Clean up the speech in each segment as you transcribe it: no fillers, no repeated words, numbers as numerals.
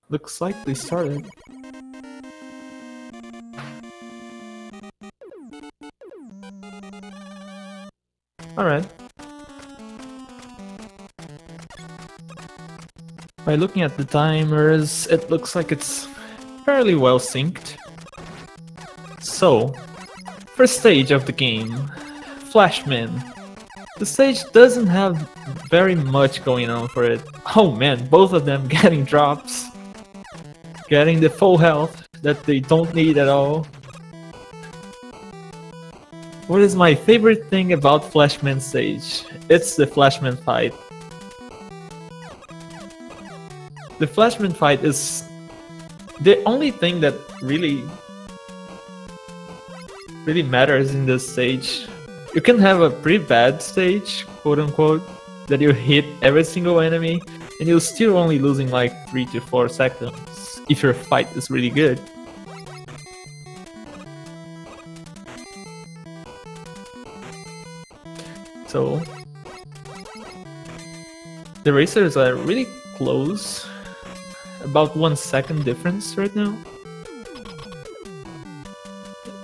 looks like we started. Alright. By looking at the timers, it looks like it's fairly well synced. So, first stage of the game, Flashman. The stage doesn't have very much going on for it. Oh man, both of them getting drops. Getting the full health that they don't need at all. What is my favorite thing about Flashman stage? It's the Flashman fight. The Flashman fight is the only thing that really matters in this stage. You can have a pretty bad stage, quote unquote, that you hit every single enemy and you're still only losing like 3 to 4 seconds if your fight is really good. So the racers are really close, about 1 second difference right now.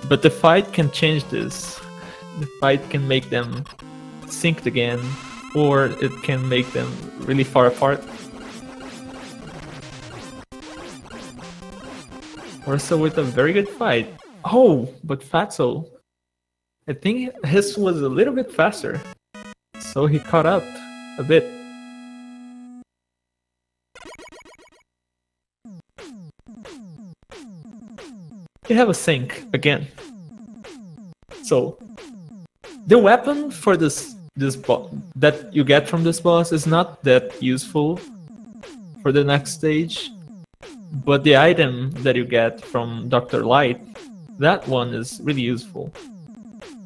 But the fight can change this. The fight can make them synced again, or it can make them really far apart. Orsa with a very good fight. Oh, but Fatso, I think his was a little bit faster, so he caught up a bit. You have a sync again. So the weapon for this boss that you get from this boss is not that useful for the next stage, but the item that you get from Dr. Light, that one is really useful.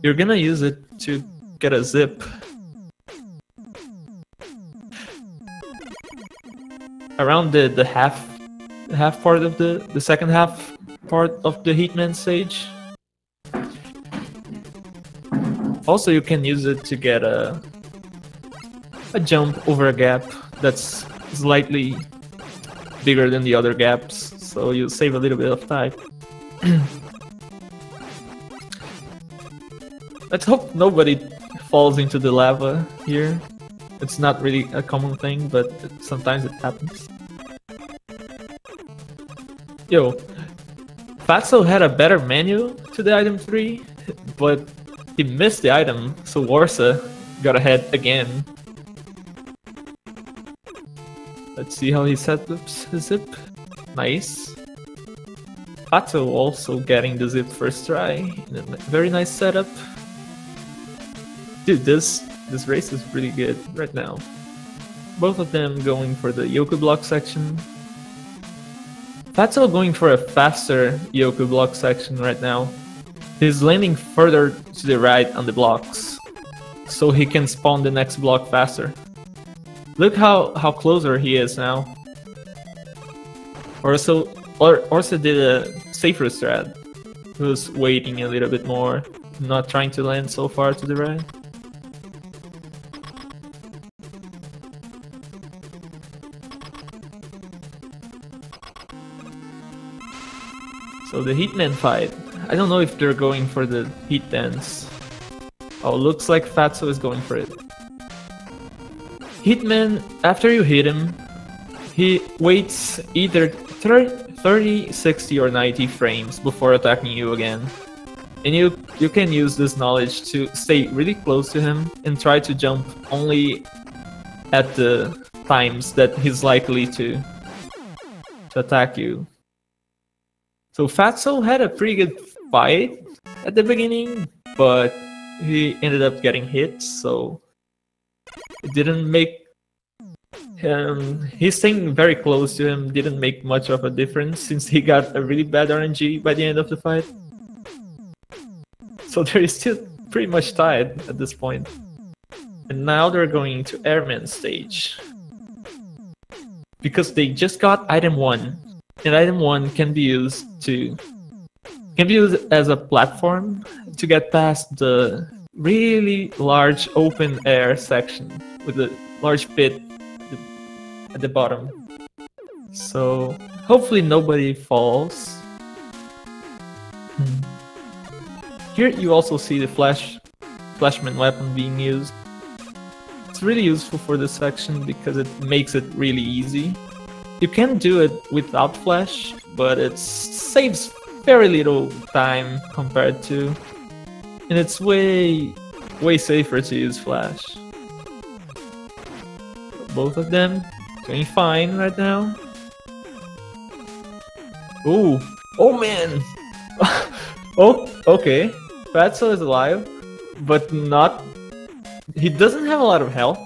You're gonna use it to get a zip. Around the half part of the second half part of the Hitman stage. Also, you can use it to get a jump over a gap that's slightly bigger than the other gaps, so you save a little bit of time. Let's hope nobody falls into the lava here. It's not really a common thing, but sometimes it happens. Yo, Fatso had a better menu to the item 3, but he missed the item, so Orsa got ahead again. Let's see how he set up his zip. Nice. Fatso also getting the zip first try. Very nice setup. Dude, this race is really good right now. Both of them going for the Yoku block section. Fatso going for a faster Yoku block section right now. He's landing further to the right on the blocks, so he can spawn the next block faster. Look how closer he is now. Orsa did a safer strat. He was waiting a little bit more, not trying to land so far to the right. So the Hitman fight. I don't know if they're going for the heat dance. Oh, looks like Fatso is going for it. Hitman, after you hit him, he waits either 30, 60 or 90 frames before attacking you again. And you can use this knowledge to stay really close to him and try to jump only at the times that he's likely to attack you. So Fatso had a pretty good fight at the beginning, but he ended up getting hit, so it didn't make him... He's staying very close to him, didn't make much of a difference since he got a really bad RNG by the end of the fight. So they're still pretty much tied at this point. And now they're going to Airman stage. Because they just got item 1. And item 1 can be used as a platform to get past the really large open air section with a large pit at the bottom. So Hopefully nobody falls. Here you also see the flashman weapon being used. It's really useful for this section because it makes it really easy. You can do it without flash, but it saves very little time compared to, and it's way safer to use flash. Both of them doing fine right now. Ooh, oh man! Oh, okay. Fatso is alive, but not. He doesn't have a lot of health,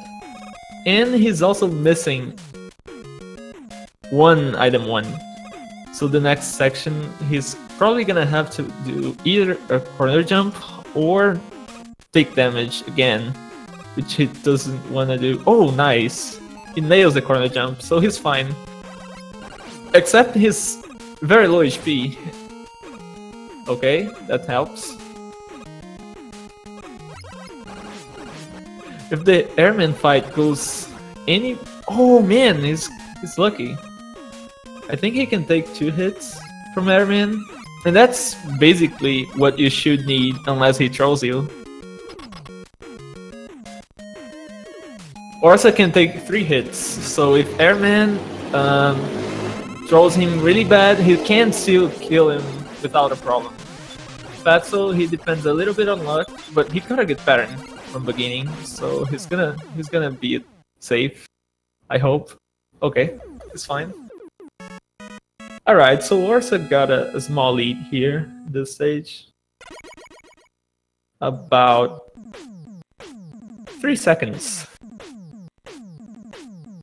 and he's also missing item 1. So the next section, he's probably gonna have to do either a corner jump or take damage again, which he doesn't want to do. Oh, nice! He nails the corner jump, so he's fine. Except he's very low HP. Okay, that helps. If the airman fight goes any... Oh man, he's lucky. I think he can take 2 hits from airman, and that's basically what you should need unless he trolls you. Orsa can take 3 hits, so if airman trolls him really bad, he can still kill him without a problem. Fatso, he depends a little bit on luck, but he got a good pattern from beginning, so he's gonna be safe. I hope. Okay, it's fine. Alright, so Orsa got a small lead here, this stage. About 3 seconds.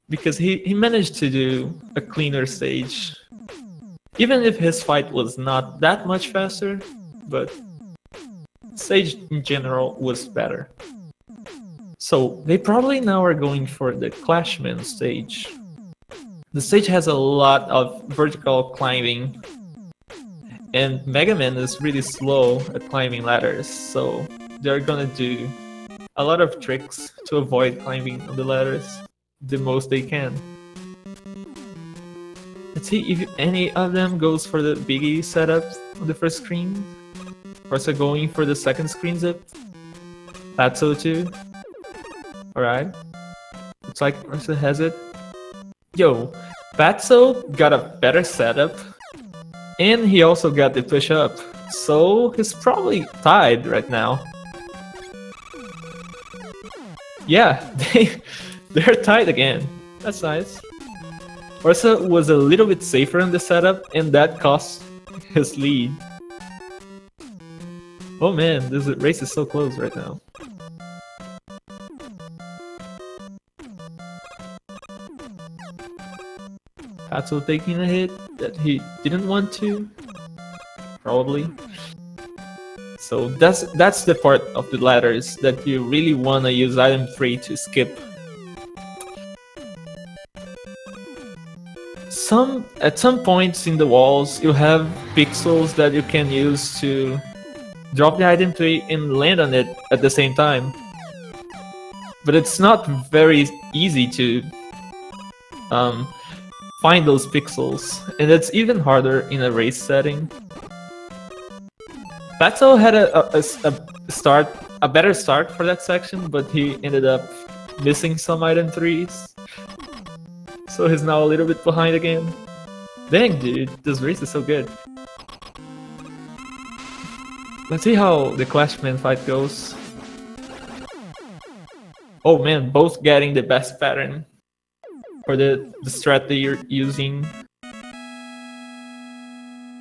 Because he managed to do a cleaner stage. Even if his fight was not that much faster, but stage in general was better. So they probably now are going for the Clashman stage. The stage has a lot of vertical climbing, and Mega Man is really slow at climbing ladders, so they're gonna do a lot of tricks to avoid climbing on the ladders the most they can. Let's see if any of them goes for the biggie setup on the first screen. Orsa going for the second screen zip. Fatso too. Alright. Looks like Orsa has it. Yo, Fatso got a better setup, and he also got the push up, so he's probably tied right now. Yeah, they're tied again. That's nice. Orsa was a little bit safer in the setup, and that cost his lead. Oh man, this race is so close right now. Fatso taking a hit that he didn't want to, probably. So that's the part of the ladders that you really want to use item 3 to skip. At some points in the walls, you have pixels that you can use to drop the item 3 and land on it at the same time. But it's not very easy to find those pixels, and it's even harder in a race setting. Fatso had a better start for that section, but he ended up missing some item 3s. So he's now a little bit behind again. Dang dude, this race is so good. Let's see how the Clashman fight goes. Oh man, both getting the best pattern for the strat that you're using.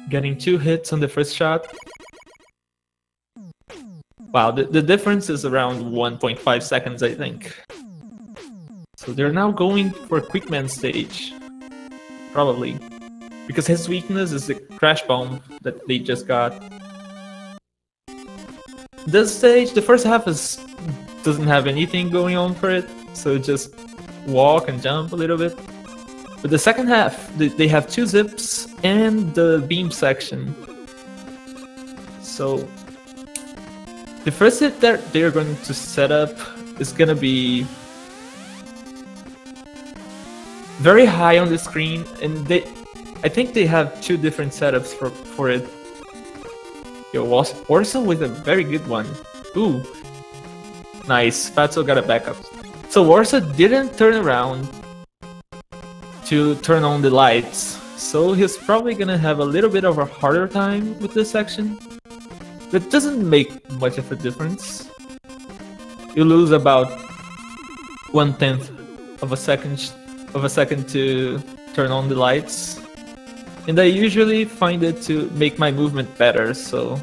Getting 2 hits on the first shot. Wow, the difference is around 1.5 seconds, I think. So they're now going for Quickman stage. Probably. Because his weakness is the crash bomb that they just got. This stage, the first half doesn't have anything going on for it, so just walk and jump a little bit. But the second half, they have 2 zips and the beam section. So the first hit that they're going to set up is gonna be very high on the screen, and I think they have two different setups for it. Yo, Orsa with a very good one. Ooh. Nice, Fatso got a backup. So Orsa didn't turn around to turn on the lights, so he's probably gonna have a little bit of a harder time with this section. But it doesn't make much of a difference. You lose about 1/10 of a second to turn on the lights. And I usually find it to make my movement better, so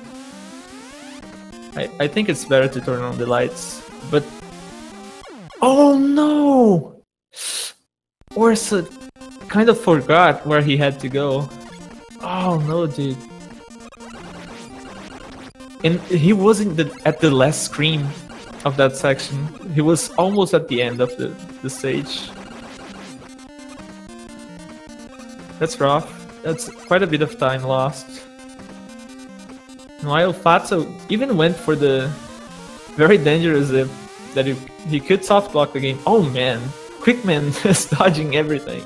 I think it's better to turn on the lights. But oh no! Orsa kind of forgot where he had to go. Oh no, dude. And he wasn't at the last screen of that section. He was almost at the end of the stage. That's rough. That's quite a bit of time lost. While Fatso even went for the very dangerous zip that he could soft block the game. Oh man, Quickman is dodging everything.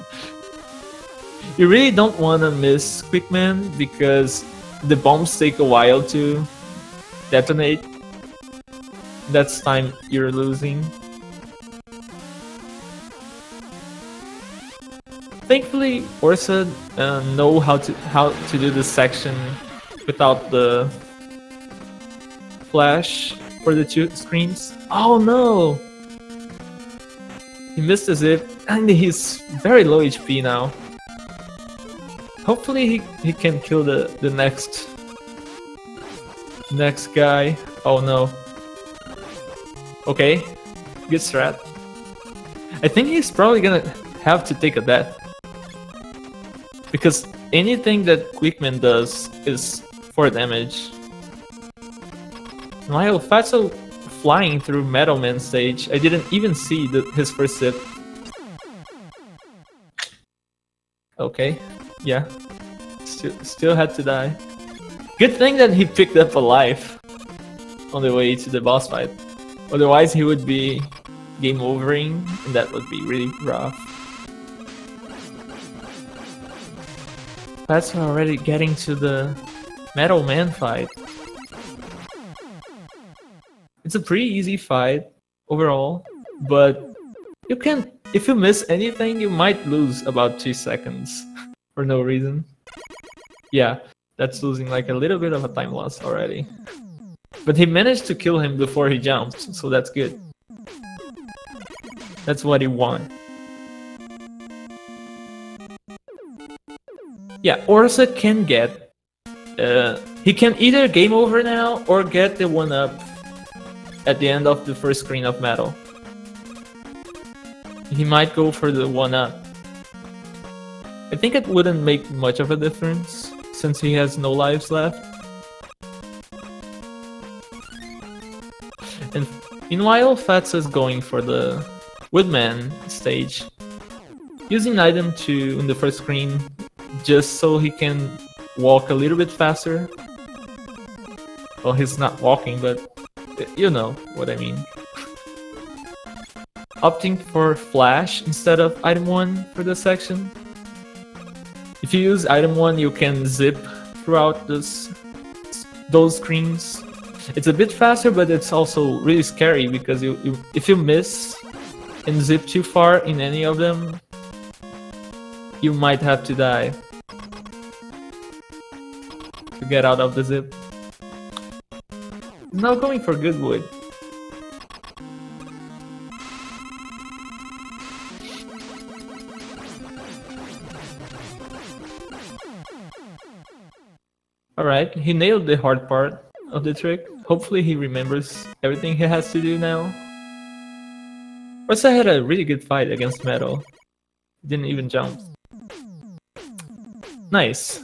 You really don't want to miss Quickman because the bombs take a while to detonate. That's time you're losing. Thankfully, Orsa know how to do this section without the flash for the two screens. Oh no! He missed a zip and he's very low HP now. Hopefully he can kill the next guy. Oh no. Okay, good strat. I think he's probably gonna have to take a death. Because anything that Quickman does is 4 damage. While Fatso flying through Metal Man stage, I didn't even see his first zip. Okay, yeah. Still had to die. Good thing that he picked up a life on the way to the boss fight. Otherwise he would be game overing, and that would be really rough. That's already getting to the Metal Man fight. It's a pretty easy fight overall, but you can, if you miss anything, you might lose about 2 seconds for no reason. Yeah, that's losing like a little bit of a time loss already. But he managed to kill him before he jumped, so that's good. That's what he wanted. Yeah, Orsa can get... he can either game over now or get the 1-up at the end of the first screen of Metal. He might go for the 1-up. I think it wouldn't make much of a difference since he has no lives left. And meanwhile, Fatso is going for the Woodman stage, using item 2 in the first screen just so he can walk a little bit faster. Well, he's not walking, but you know what I mean. Opting for flash instead of item 1 for this section. If you use item 1, you can zip throughout those screens. It's a bit faster, but it's also really scary because if you miss and zip too far in any of them, you might have to die to get out of the zip. Now going for Goodwood. Alright, he nailed the hard part of the trick. Hopefully he remembers everything he has to do now. Orsa had a really good fight against Metal. Didn't even jump. Nice.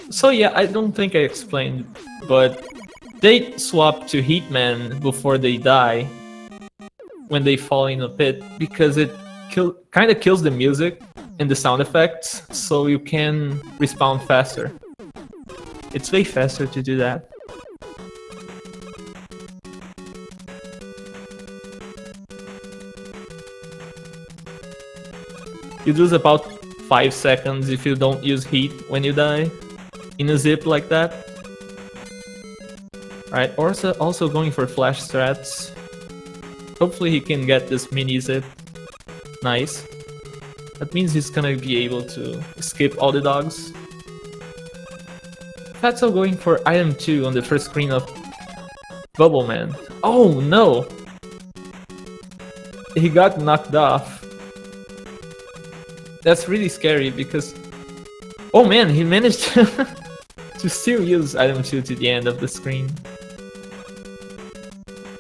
So yeah, I don't think I explained, but they swap to Heatman before they die when they fall in a pit because it kind of kills the music and the sound effects, so you can respawn faster. It's way faster to do that. You lose about 5 seconds if you don't use heat when you die in a zip like that. Alright, Orsa also going for flash strats. Hopefully he can get this mini zip. Nice. That means he's gonna be able to skip all the dogs. Fatso going for item 2 on the first screen of Bubble Man. Oh no! He got knocked off. That's really scary because... Oh man, he managed to still use item 2 to the end of the screen.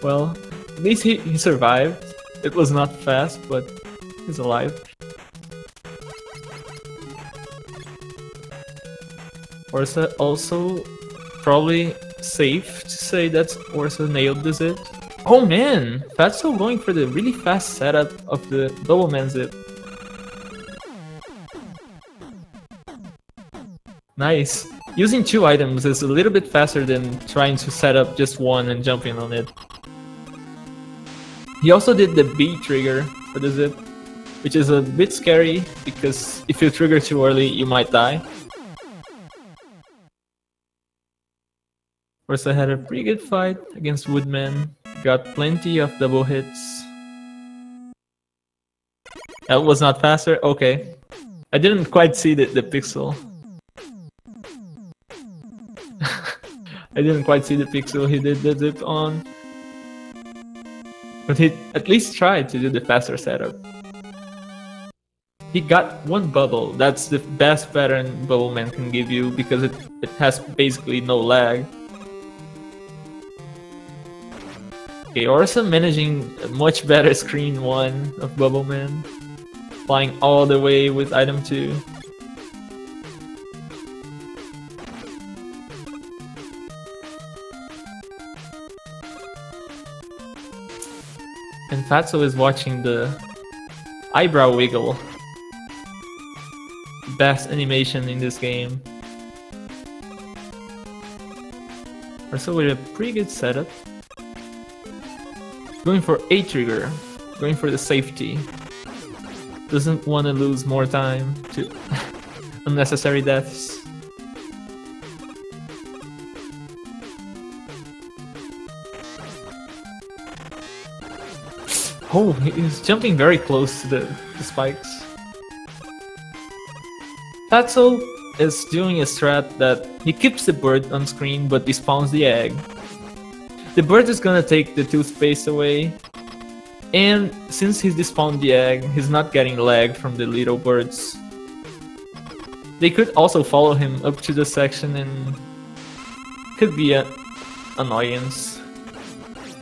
Well, at least he survived. It was not fast, but he's alive. Orsa also probably safe to say that Orsa nailed the zip. Oh man! Fatso going for the really fast setup of the Double Man zip. Nice. Using 2 items is a little bit faster than trying to set up just one and jumping on it. He also did the B trigger for the zip, which is a bit scary because if you trigger too early, you might die. Orsa had a pretty good fight against Woodman, got plenty of double hits. That was not faster? Okay. I didn't quite see the pixel. I didn't quite see the pixel he did the zip on. But he at least tried to do the faster setup. He got 1 bubble. That's the best pattern Bubble Man can give you because it has basically no lag. Okay, Orsa managing a much better screen 1 of Bubble Man. Flying all the way with item 2. And Fatso is watching the eyebrow wiggle. Best animation in this game. Orsa with a pretty good setup. Going for A trigger. Going for the safety. Doesn't want to lose more time to unnecessary deaths. Oh, he's jumping very close to the spikes. Fatso is doing a strat that he keeps the bird on screen but despawns the egg. The bird is gonna take the toothpaste away, and since he's despawned the egg, he's not getting lag from the little birds. They could also follow him up to the section and could be an annoyance.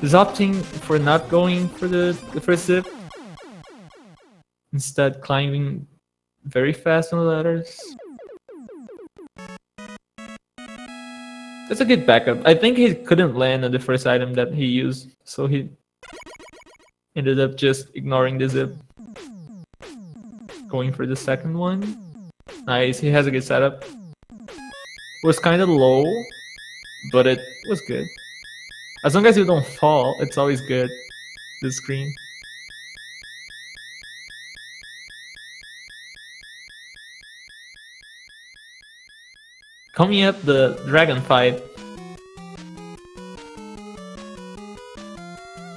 He's opting for not going for the first zip, instead climbing very fast on the ladders. That's a good backup. I think he couldn't land on the first item that he used, so he ended up just ignoring the zip. Going for the second one. Nice, he has a good setup. Was kind of low, but it was good. As long as you don't fall, it's always good, this screen. Coming up, the dragon fight.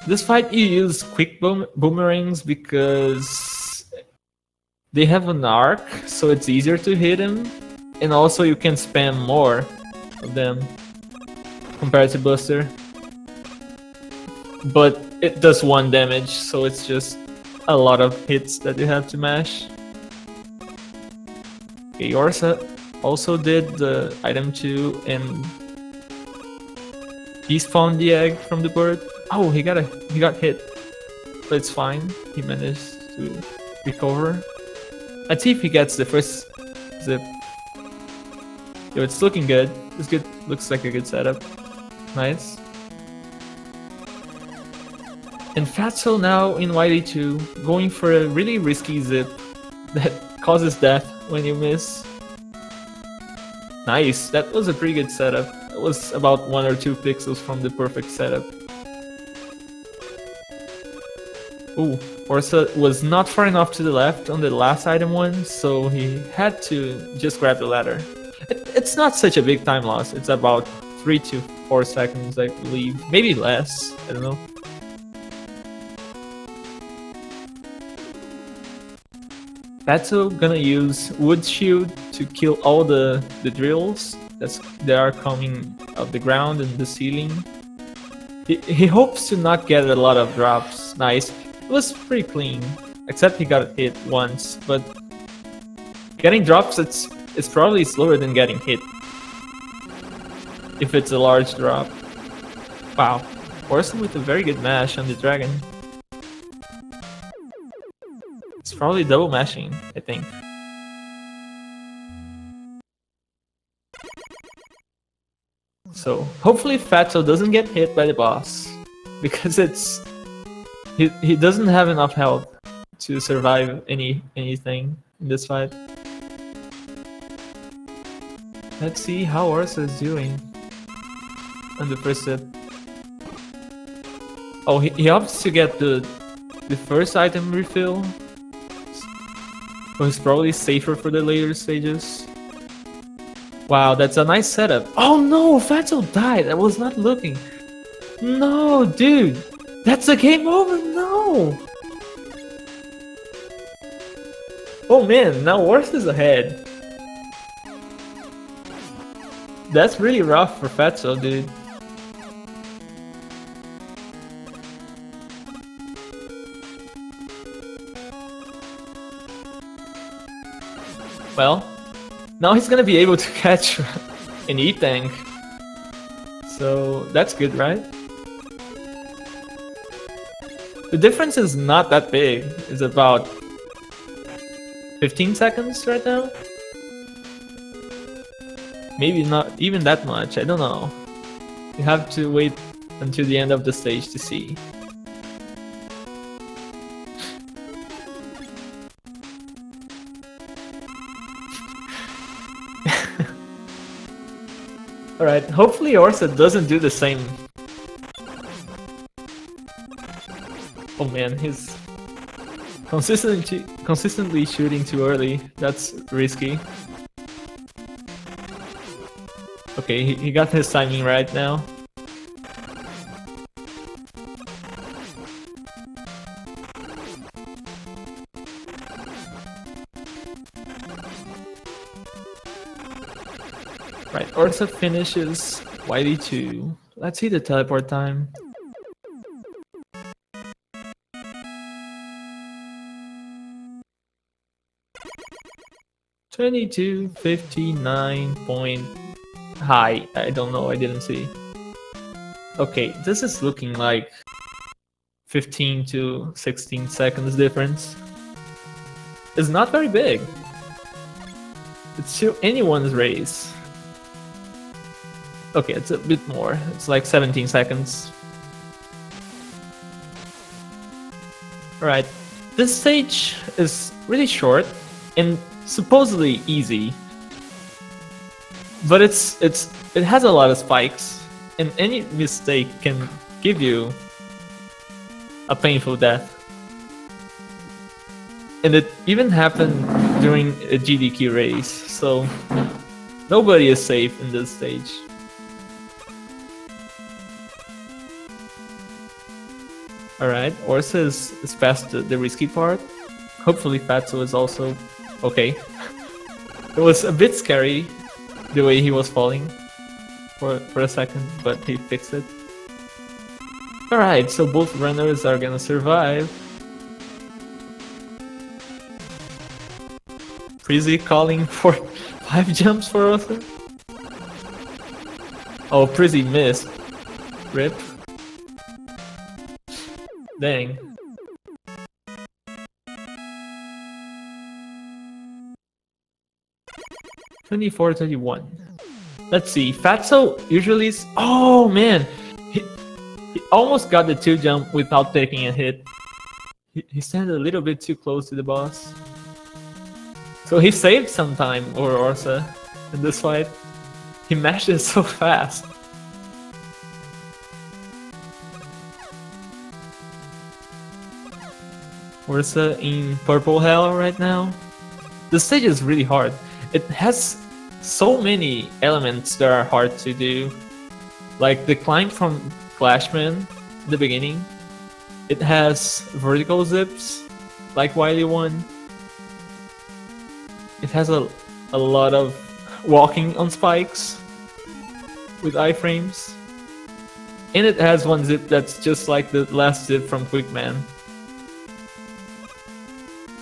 This fight you use quick boomerangs because they have an arc, so it's easier to hit him, and also you can spam more of them compared to Buster. But it does 1 damage, so it's just a lot of hits that you have to mash. Okay, Orsa also did the item 2 and he spawned the egg from the bird. Oh, he got hit, but it's fine. He managed to recover. Let's see if he gets the first zip. Yo, it's looking good. It's good. Looks like a good setup. Nice. And Fatso now in YD2, going for a really risky zip that causes death when you miss. Nice, that was a pretty good setup. It was about 1 or 2 pixels from the perfect setup. Ooh, Orsa was not far enough to the left on the last item one, so he had to just grab the ladder. It's not such a big time loss. It's about 3 to 4 seconds, I believe. Maybe less. I don't know. Fatso gonna use Wood Shield to kill all the drills that are coming out the ground and the ceiling. He hopes to not get a lot of drops. Nice. It was pretty clean, except he got hit once, but getting drops, it's probably slower than getting hit. If it's a large drop. Wow. Orson with a very good mash on the dragon. It's probably double mashing, I think. So hopefully Fatso doesn't get hit by the boss, because he doesn't have enough health to survive anything in this fight. Let's see how Orsa is doing on the first hit. Oh, he opts to get the first item refill. So it's probably safer for the later stages. Wow, that's a nice setup. Oh no, Fatso died. I was not looking. No, dude. That's a game over. No. Oh man, now Orsa is ahead. That's really rough for Fatso, dude. Well, now he's gonna be able to catch an E-Tank. So that's good, right? The difference is not that big. It's about 15 seconds right now. Maybe not even that much, I don't know. You have to wait until the end of the stage to see. Alright, hopefully Orsa doesn't do the same. Oh man, he's consistently shooting too early. That's risky. Okay, he got his timing right now. Right, Orsa finishes YD2. Let's see the teleport time. $22.59 point high. I don't know, I didn't see. Okay, this is looking like 15 to 16 seconds difference. It's not very big. It's still anyone's race. Okay, it's a bit more. It's like 17 seconds. Alright, this stage is really short and supposedly easy. But it has a lot of spikes, and any mistake can give you a painful death. And it even happened during a GDQ race, so nobody is safe in this stage. Alright, Orsa is past the risky part. Hopefully Fatso is also okay. It was a bit scary the way he was falling for a second, but he fixed it. Alright, so both runners are gonna survive. Prizzy calling for 5 jumps for Orsa. Oh, Prizzy missed. Rip. Dang. $24.31. Let's see. Fatso usually is. Oh man, he almost got the 2 jump without taking a hit. He standed a little bit too close to the boss, so he saved some time over Orsa in this fight. He mashes so fast. Orsa in purple hell right now. The stage is really hard. It has so many elements that are hard to do. Like the climb from Clashman in the beginning. It has vertical zips, like Wily 1. It has a lot of walking on spikes with iframes. And it has one zip that's just like the last zip from Quickman.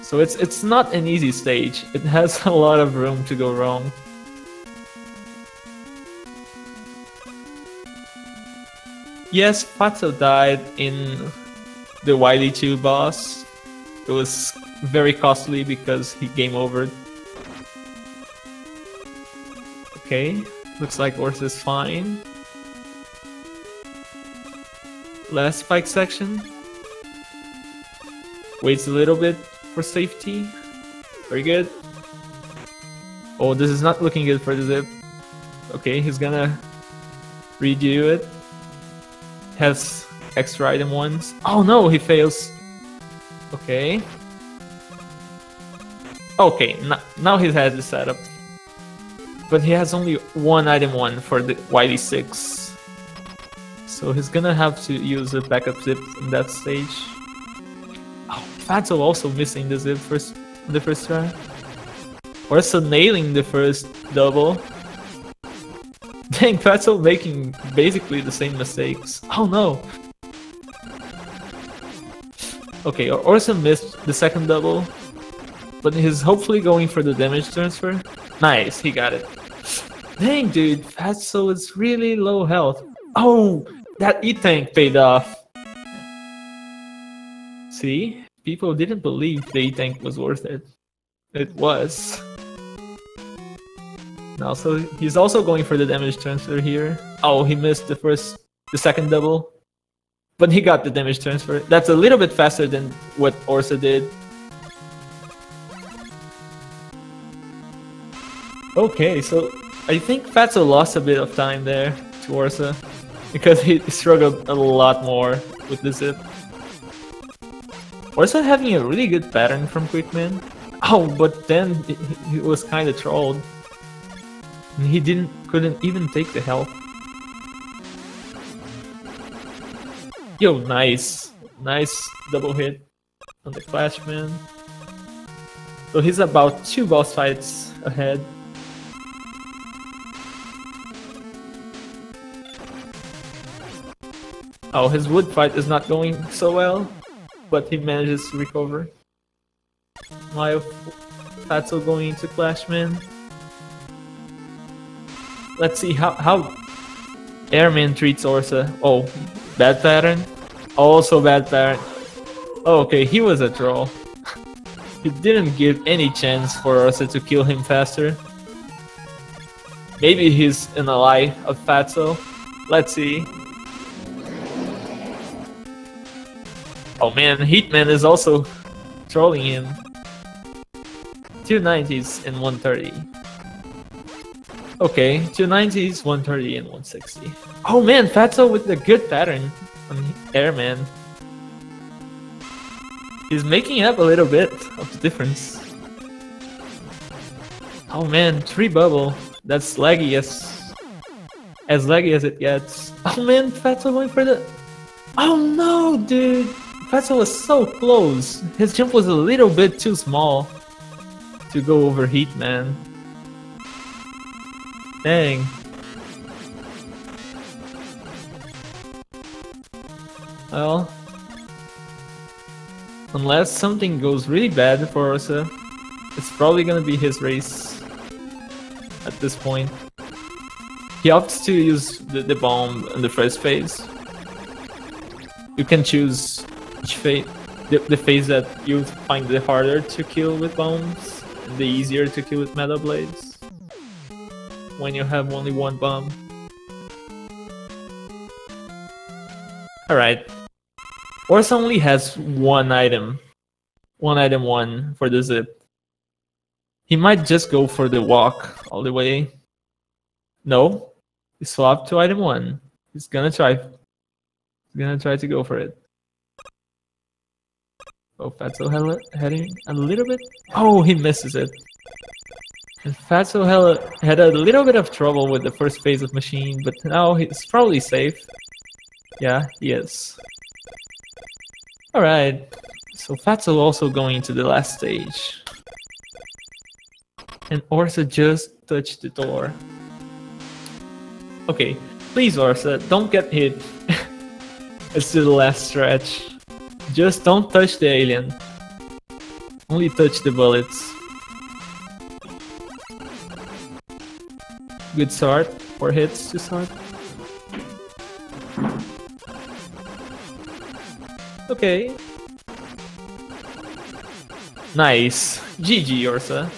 So it's not an easy stage. It has a lot of room to go wrong. Yes, Fatso died in the Wily 2 boss. It was very costly because he game overed. Okay, looks like Orsa is fine. Last spike section. Waits a little bit for safety. Very good. Oh, this is not looking good for the zip. Okay, he's gonna redo it. Has extra item ones. Oh no, he fails. Okay. Okay, now he has the setup. But he has only one item one for the YD6. So he's gonna have to use a backup zip in that stage. Oh, Fatso also missing the zip the first try. Also nailing the first double. Dang, Fatso making basically the same mistakes. Oh no! Okay, Orsa missed the second double. But he's hopefully going for the damage transfer. Nice, he got it. Dang, dude, Fatso is really low health. Oh, that E-Tank paid off. See? People didn't believe the E-Tank was worth it. It was. Now, so he's also going for the damage transfer here. Oh, he missed the second double. But he got the damage transfer. That's a little bit faster than what Orsa did. Okay, so I think Fatso lost a bit of time there to Orsa because he struggled a lot more with the zip. Orsa having a really good pattern from Quickman. Oh, but then he was kind of trolled. And he couldn't even take the health. Yo, nice. Nice double hit on the Clashman. So he's about 2 boss fights ahead. Oh, his wood fight is not going so well, but he manages to recover. While Fatso going into Clashman. Let's see how Airman treats Orsa. Oh, bad pattern. Also bad pattern. Oh, okay, he was a troll. He didn't give any chance for Orsa to kill him faster. Maybe he's an ally of Fatso. Let's see. Oh man, Heatman is also trolling him. 290s and 130. Okay, 290s, 130 and 160. Oh man, Fatso with the good pattern on Airman. He's making up a little bit of the difference. Oh man, 3 bubble. That's laggy as laggy as it gets. Oh man, Fatso going for the... Oh no, dude! Fatso was so close. His jump was a little bit too small to go over Heatman. Dang. Well, unless something goes really bad for Orsa, it's probably gonna be his race at this point. He opts to use the bomb in the first phase. You can choose which phase, the phase that you find the harder to kill with bombs, and the easier to kill with metal blades. When you have only one bomb. Alright. Orsa only has one item. One item one for the zip. He might just go for the walk all the way. No. He swapped to item 1. He's gonna try. He's gonna try to go for it. Oh, Fatso heading a little bit. Oh, he misses it. And Fatso had a little bit of trouble with the first phase of Machine, but now he's probably safe. Yeah, he is. Alright, so Fatso also going to the last stage. And Orsa just touched the door. Okay, please Orsa, don't get hit. It's to the last stretch. Just don't touch the alien. Only touch the bullets. Good start. 4 hits to start. Okay. Nice. GG, Orsa.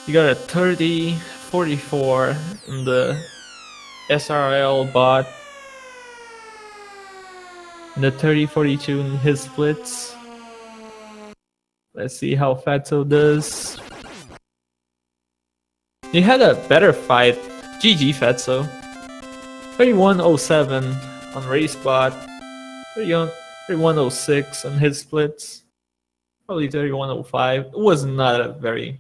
You got a 30-44 in the SRL bot. And the 30-42 in his splits. Let's see how Fatso does. You had a better fight. GG Fatso. 3107 on race bot. 3106 on his splits. Probably 3105. It was not a very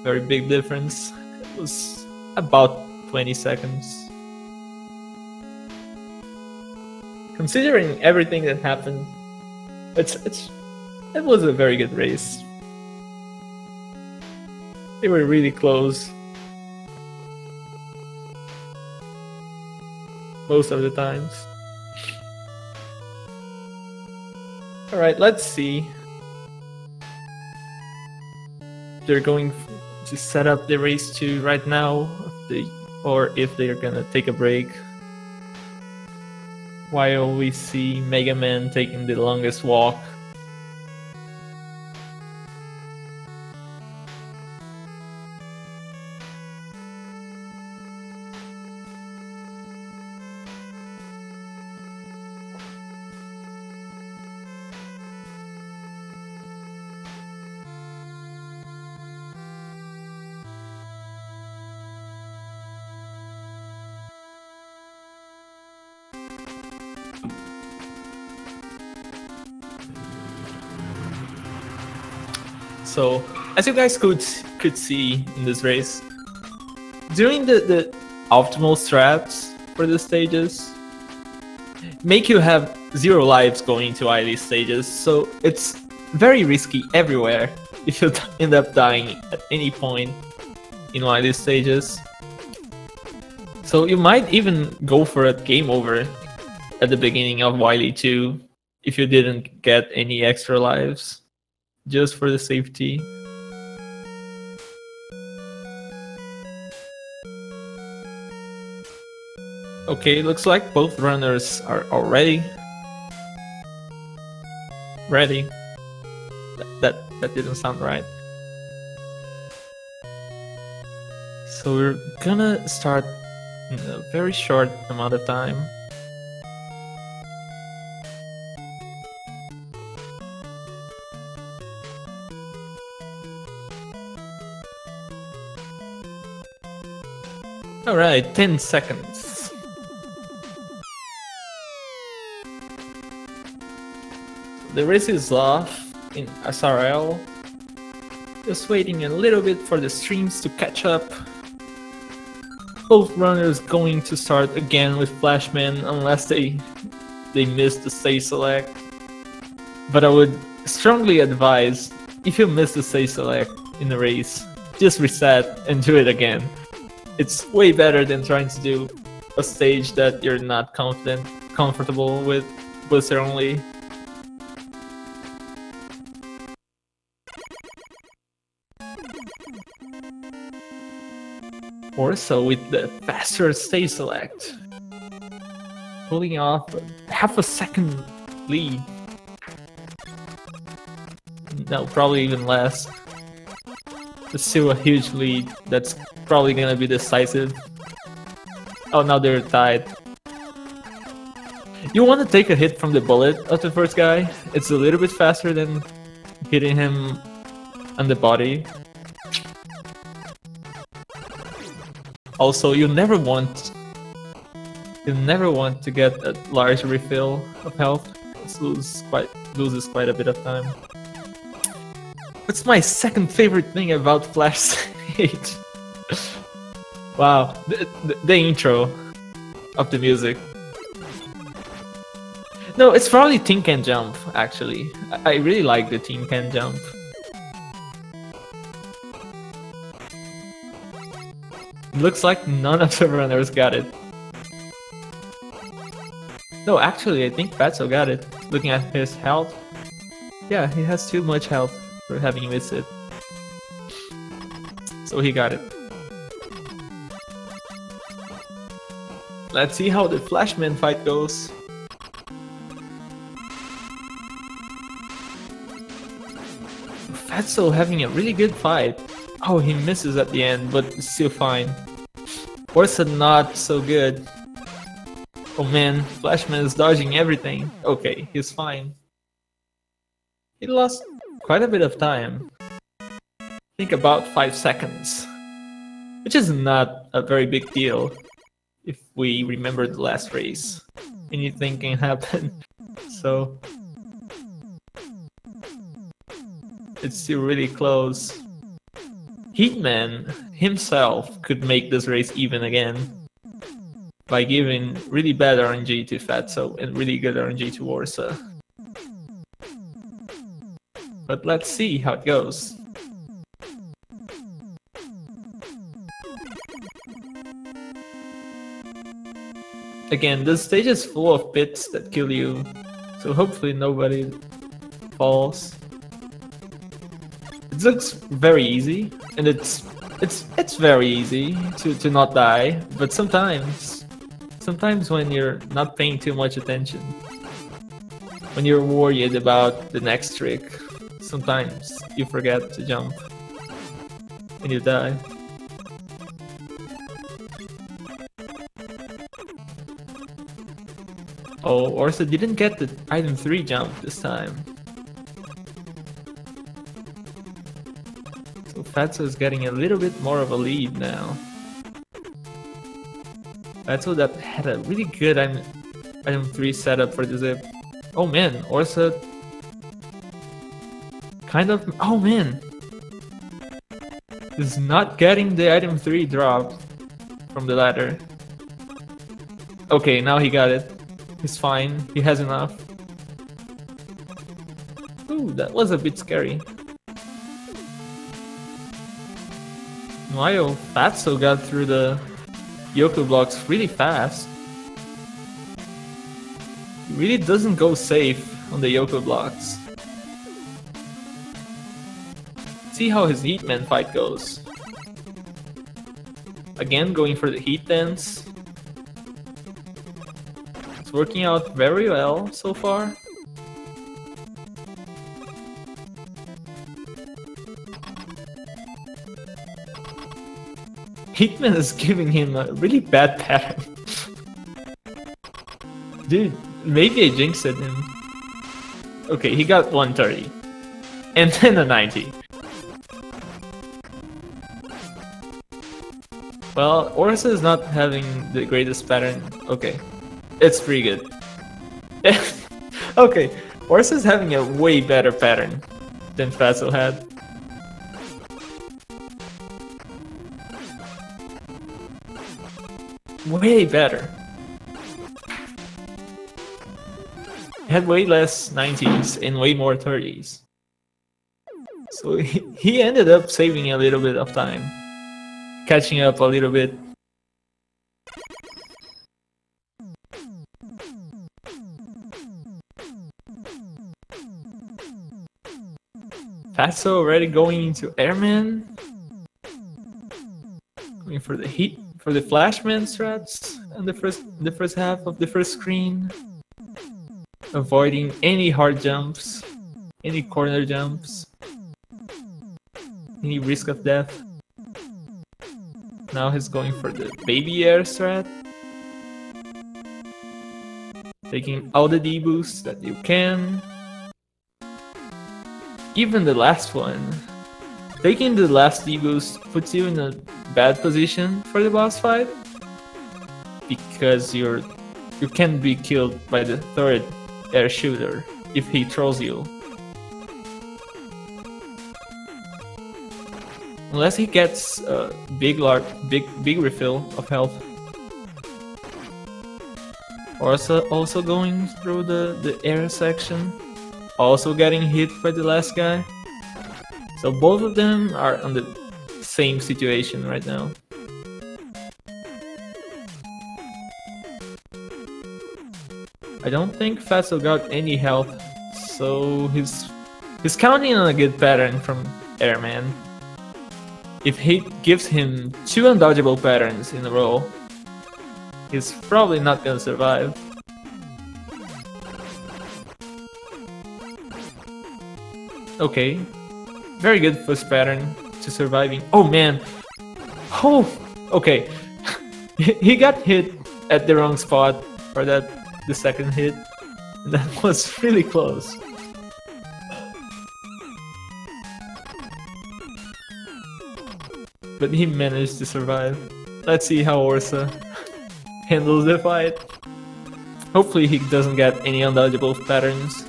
big difference. It was about 20 seconds. Considering everything that happened, it was a very good race. They were really close most of the times. Alright, let's see. They're going to set up the race 2 right now, or if they're gonna take a break. While we see Mega Man taking the longest walk. So, as you guys could see in this race, doing the optimal strats for the stages make you have 0 lives going into either stages, so it's very risky everywhere if you end up dying at any point in one of these stages. So you might even go for a game over at the beginning of Wily 2 if you didn't get any extra lives. Just for the safety. Okay, looks like both runners are already ready. That didn't sound right. So we're gonna start in a very short amount of time. Alright, 10 seconds. The race is off in SRL. Just waiting a little bit for the streams to catch up. Both runners going to start again with Flashman unless they miss the stage select. But I would strongly advise, if you miss the stage select in the race, just reset and do it again. It's way better than trying to do a stage that you're not comfortable with booster only. Orsa with the faster stage select, pulling off half a second lead. No, probably even less. It's still a huge lead. That's probably gonna be decisive. Oh, now they're tied. You want to take a hit from the bullet of the first guy. It's a little bit faster than hitting him on the body. Also, you never want You never want to get a large refill of health. It loses quite a bit of time. What's my second favorite thing about Flash Stage? Wow, the intro of the music. No, it's probably Tin Can Jump, actually. I really like the Tin Can Jump. Looks like none of the runners got it. No, actually, I think Fatso got it. Looking at his health. Yeah, he has too much health for having missed it. So he got it. Let's see how the Flashman fight goes. Fatso having a really good fight. Oh, he misses at the end, but it's still fine. Orsa not so good. Oh man, Flashman is dodging everything. Okay, he's fine. He lost quite a bit of time. I think about 5 seconds. Which is not a very big deal if we remember the last race. Anything can happen. So it's still really close. Heatman himself could make this race even again by giving really bad RNG to Fatso and really good RNG to Orsa. But let's see how it goes. Again, this stage is full of pits that kill you, so hopefully nobody falls. It looks very easy, and it's very easy to not die, but sometimes when you're not paying too much attention, when you're worried about the next trick, sometimes you forget to jump and you die. Oh, Orsa didn't get the item 3 jump this time. So Fatso is getting a little bit more of a lead now. Fatso that had a really good item 3 setup for the zip. Oh man, Orsa kind of... Oh man! Is not getting the item 3 drop from the ladder. Okay, now he got it. He's fine. He has enough. Ooh, that was a bit scary. Wow, Fatso got through the Yoku blocks really fast. He really doesn't go safe on the Yoku blocks. See how his Heatman fight goes. Again, going for the Heat Dance. It's working out very well so far. Heatman is giving him a really bad pattern. Dude, maybe I jinxed him. Okay, he got 130. And then a 90. Well, Orsa is not having the greatest pattern. Okay, it's pretty good. Okay, Orsa is having a way better pattern than Fatso had. Way better. He had way less 90s and way more 30s. So he ended up saving a little bit of time. Catching up a little bit. Fatso already going into Airman. Going for the heat, for the Flashman strats in the first half of the first screen. Avoiding any hard jumps, any corner jumps, any risk of death. Now he's going for the baby air strat. Taking all the D-boosts that you can. Even the last one. Taking the last D-boost puts you in a bad position for the boss fight. Because you're you can be killed by the third air shooter if he throws you. Unless he gets a big refill of health. Orsa also going through the air section, also getting hit by the last guy. So both of them are on the same situation right now. I don't think Fatso got any health, so he's counting on a good pattern from Airman. If he gives him 2 undodgeable patterns in a row, he's probably not gonna survive. Okay, very good first pattern to surviving. Oh man! Oh, okay. He got hit at the wrong spot for the second hit. That was really close. But he managed to survive. Let's see how Orsa handles the fight. Hopefully he doesn't get any undodgeable patterns.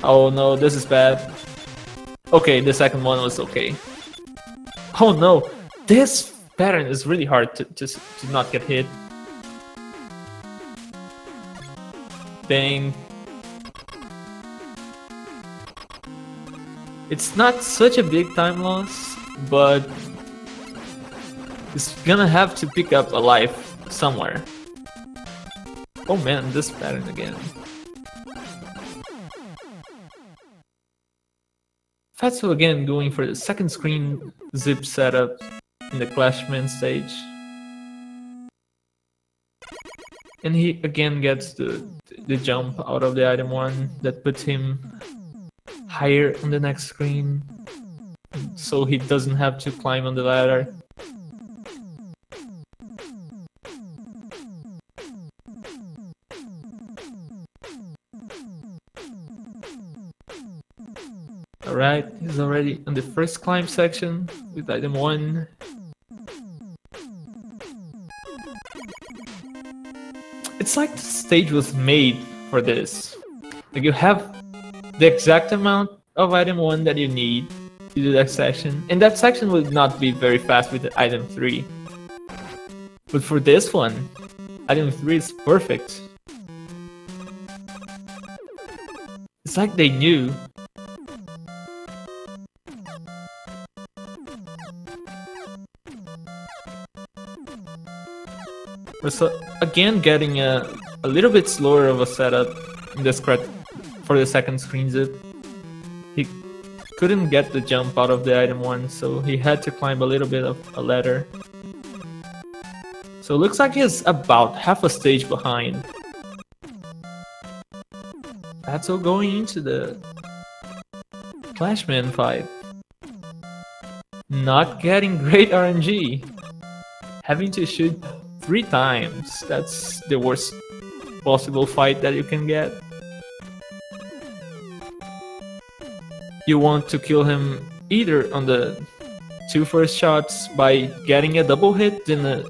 Oh no, this is bad. Okay, the second one was okay. Oh no, this pattern is really hard to not get hit. Dang. It's not such a big time loss, but he's gonna have to pick up a life somewhere. Oh man, this pattern again. Fatso again going for the second screen zip setup in the Clashman stage. And he again gets the jump out of the item 1 that puts him higher on the next screen, so he doesn't have to climb on the ladder. Alright, he's already on the first climb section with item 1. It's like the stage was made for this. Like you have the exact amount of item 1 that you need to do that section, and that section will not be very fast with the item 3. But for this one, item 3 is perfect. It's like they knew. So again getting a little bit slower of a setup in this for the second screen zip. He couldn't get the jump out of the item 1, so he had to climb a little bit of a ladder. So it looks like he's about half a stage behind. Fatso going into the Clashman fight. Not getting great RNG. Having to shoot 3 times. That's the worst possible fight that you can get. You want to kill him either on the 2 first shots by getting a double hit, then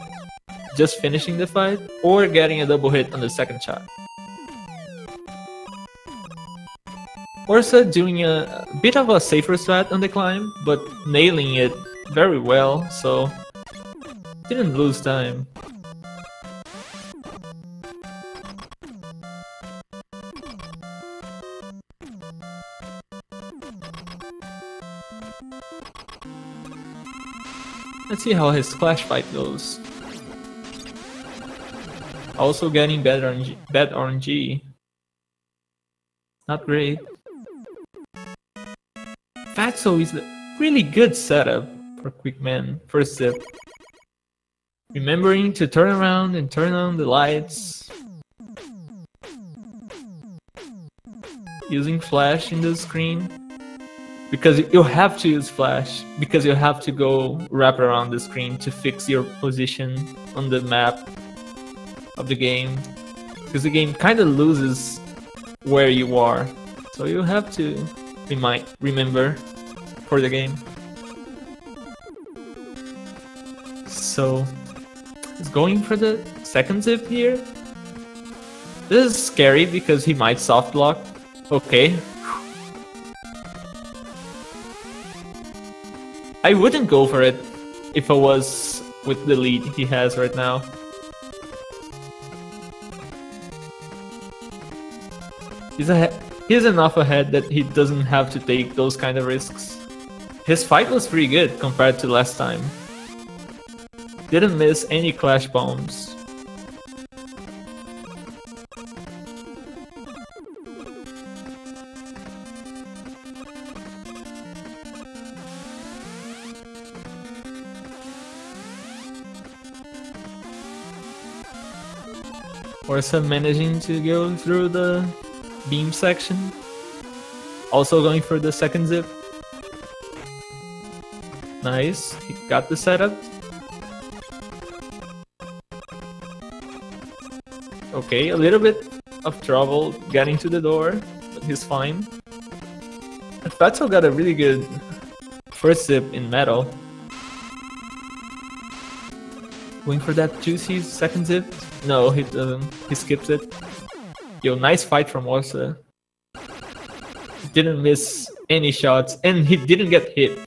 just finishing the fight, or getting a double hit on the second shot. Orsa doing a bit of a safer strat on the climb, but nailing it very well, so didn't lose time. Let's see how his Clash fight goes. Also getting bad RNG. Not great. Fatso is a really good setup for Quickman first zip. Remembering to turn around and turn on the lights. Using flash in the screen. Because you have to use flash, because you have to go wrap around the screen to fix your position on the map of the game. Because the game kind of loses where you are. So you have to remember for the game. So, he's going for the second zip here. This is scary because he might soft block. Okay. I wouldn't go for it if I was with the lead he has right now. He's enough ahead that he doesn't have to take those kind of risks. His fight was pretty good compared to last time. Didn't miss any clash bombs. Orsa managing to go through the beam section. Also going for the second zip. Nice, he got the setup. Okay, a little bit of trouble getting to the door, but he's fine. And Fatso got a really good first zip in metal. Going for that juicy second zip? No, he doesn't. He skips it. Yo, nice fight from Orsa. He didn't miss any shots, and he didn't get hit.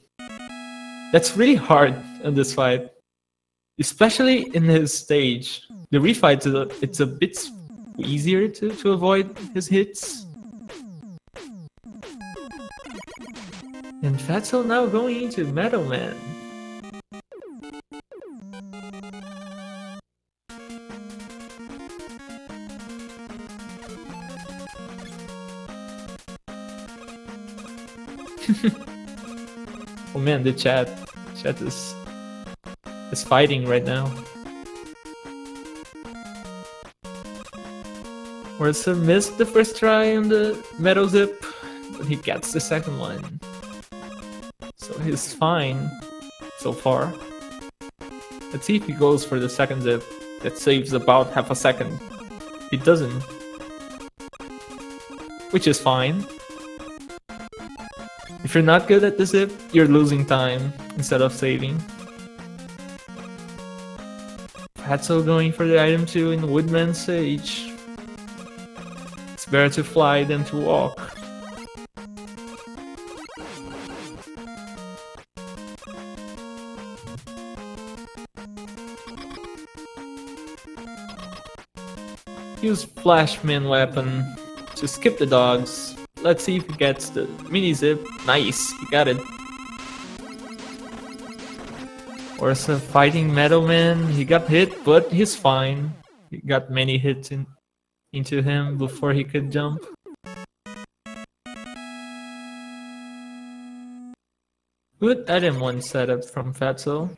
That's really hard in this fight, especially in his stage. The refight, it's a bit easier to avoid his hits. And Fatso now going into Metal Man. Oh man, the chat is fighting right now. Orsa missed the first try on the metal zip, but he gets the second one. So he's fine so far. Let's see if he goes for the second zip. That saves about half a second. He doesn't. Which is fine. If you're not good at the zip, you're losing time instead of saving. Fatso going for the item 2 in Woodman Sage. It's better to fly than to walk. Use Flashman weapon to skip the dogs. Let's see if he gets the mini zip. Nice, he got it. Orsa fighting Metal Man. He got hit, but he's fine. He got many hits into him before he could jump. Good item 1 setup from Fatso.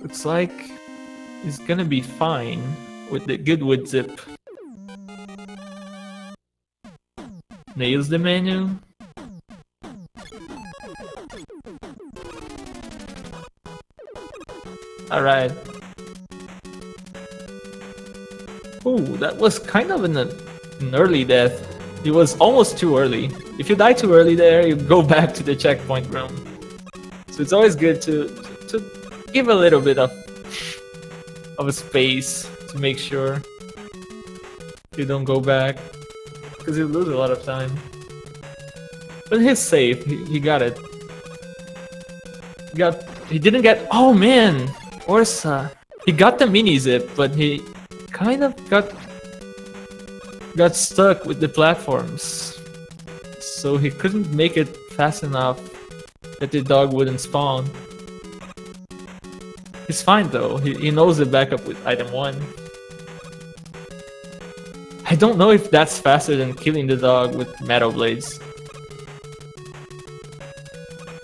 Looks like he's gonna be fine with the good wood zip. Nails the menu. Alright. Ooh, that was kind of an early death. It was almost too early. If you die too early there, you go back to the checkpoint room. So it's always good to give a little bit of a space to make sure you don't go back, because you lose a lot of time. But he's safe. He got it. He didn't get. Oh man, Orsa. He got the mini zip, but he kind of got stuck with the platforms, so he couldn't make it fast enough that the dog wouldn't spawn. He's fine though, he knows the backup with item 1. I don't know if that's faster than killing the dog with metal blades.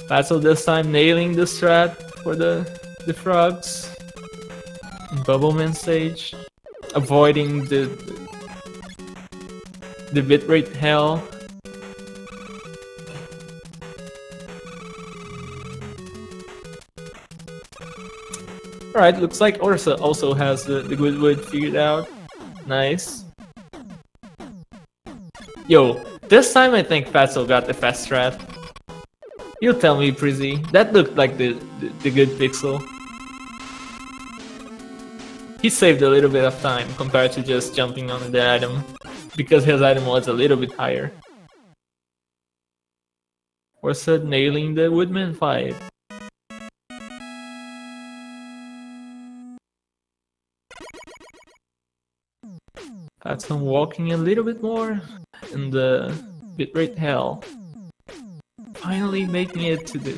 Fatso this time nailing the strat for the frogs. Bubbleman stage. Avoiding the bitrate hell. Alright, looks like Orsa also has the good wood figured out. Nice. Yo, this time I think Fatso got the fast strat. You tell me, Prizzy. That looked like the good pixel. He saved a little bit of time compared to just jumping on the item, because his item was a little bit higher. Orsa nailing the Woodman fight. Fatso walking a little bit more in the bitrate hell. Finally making it to the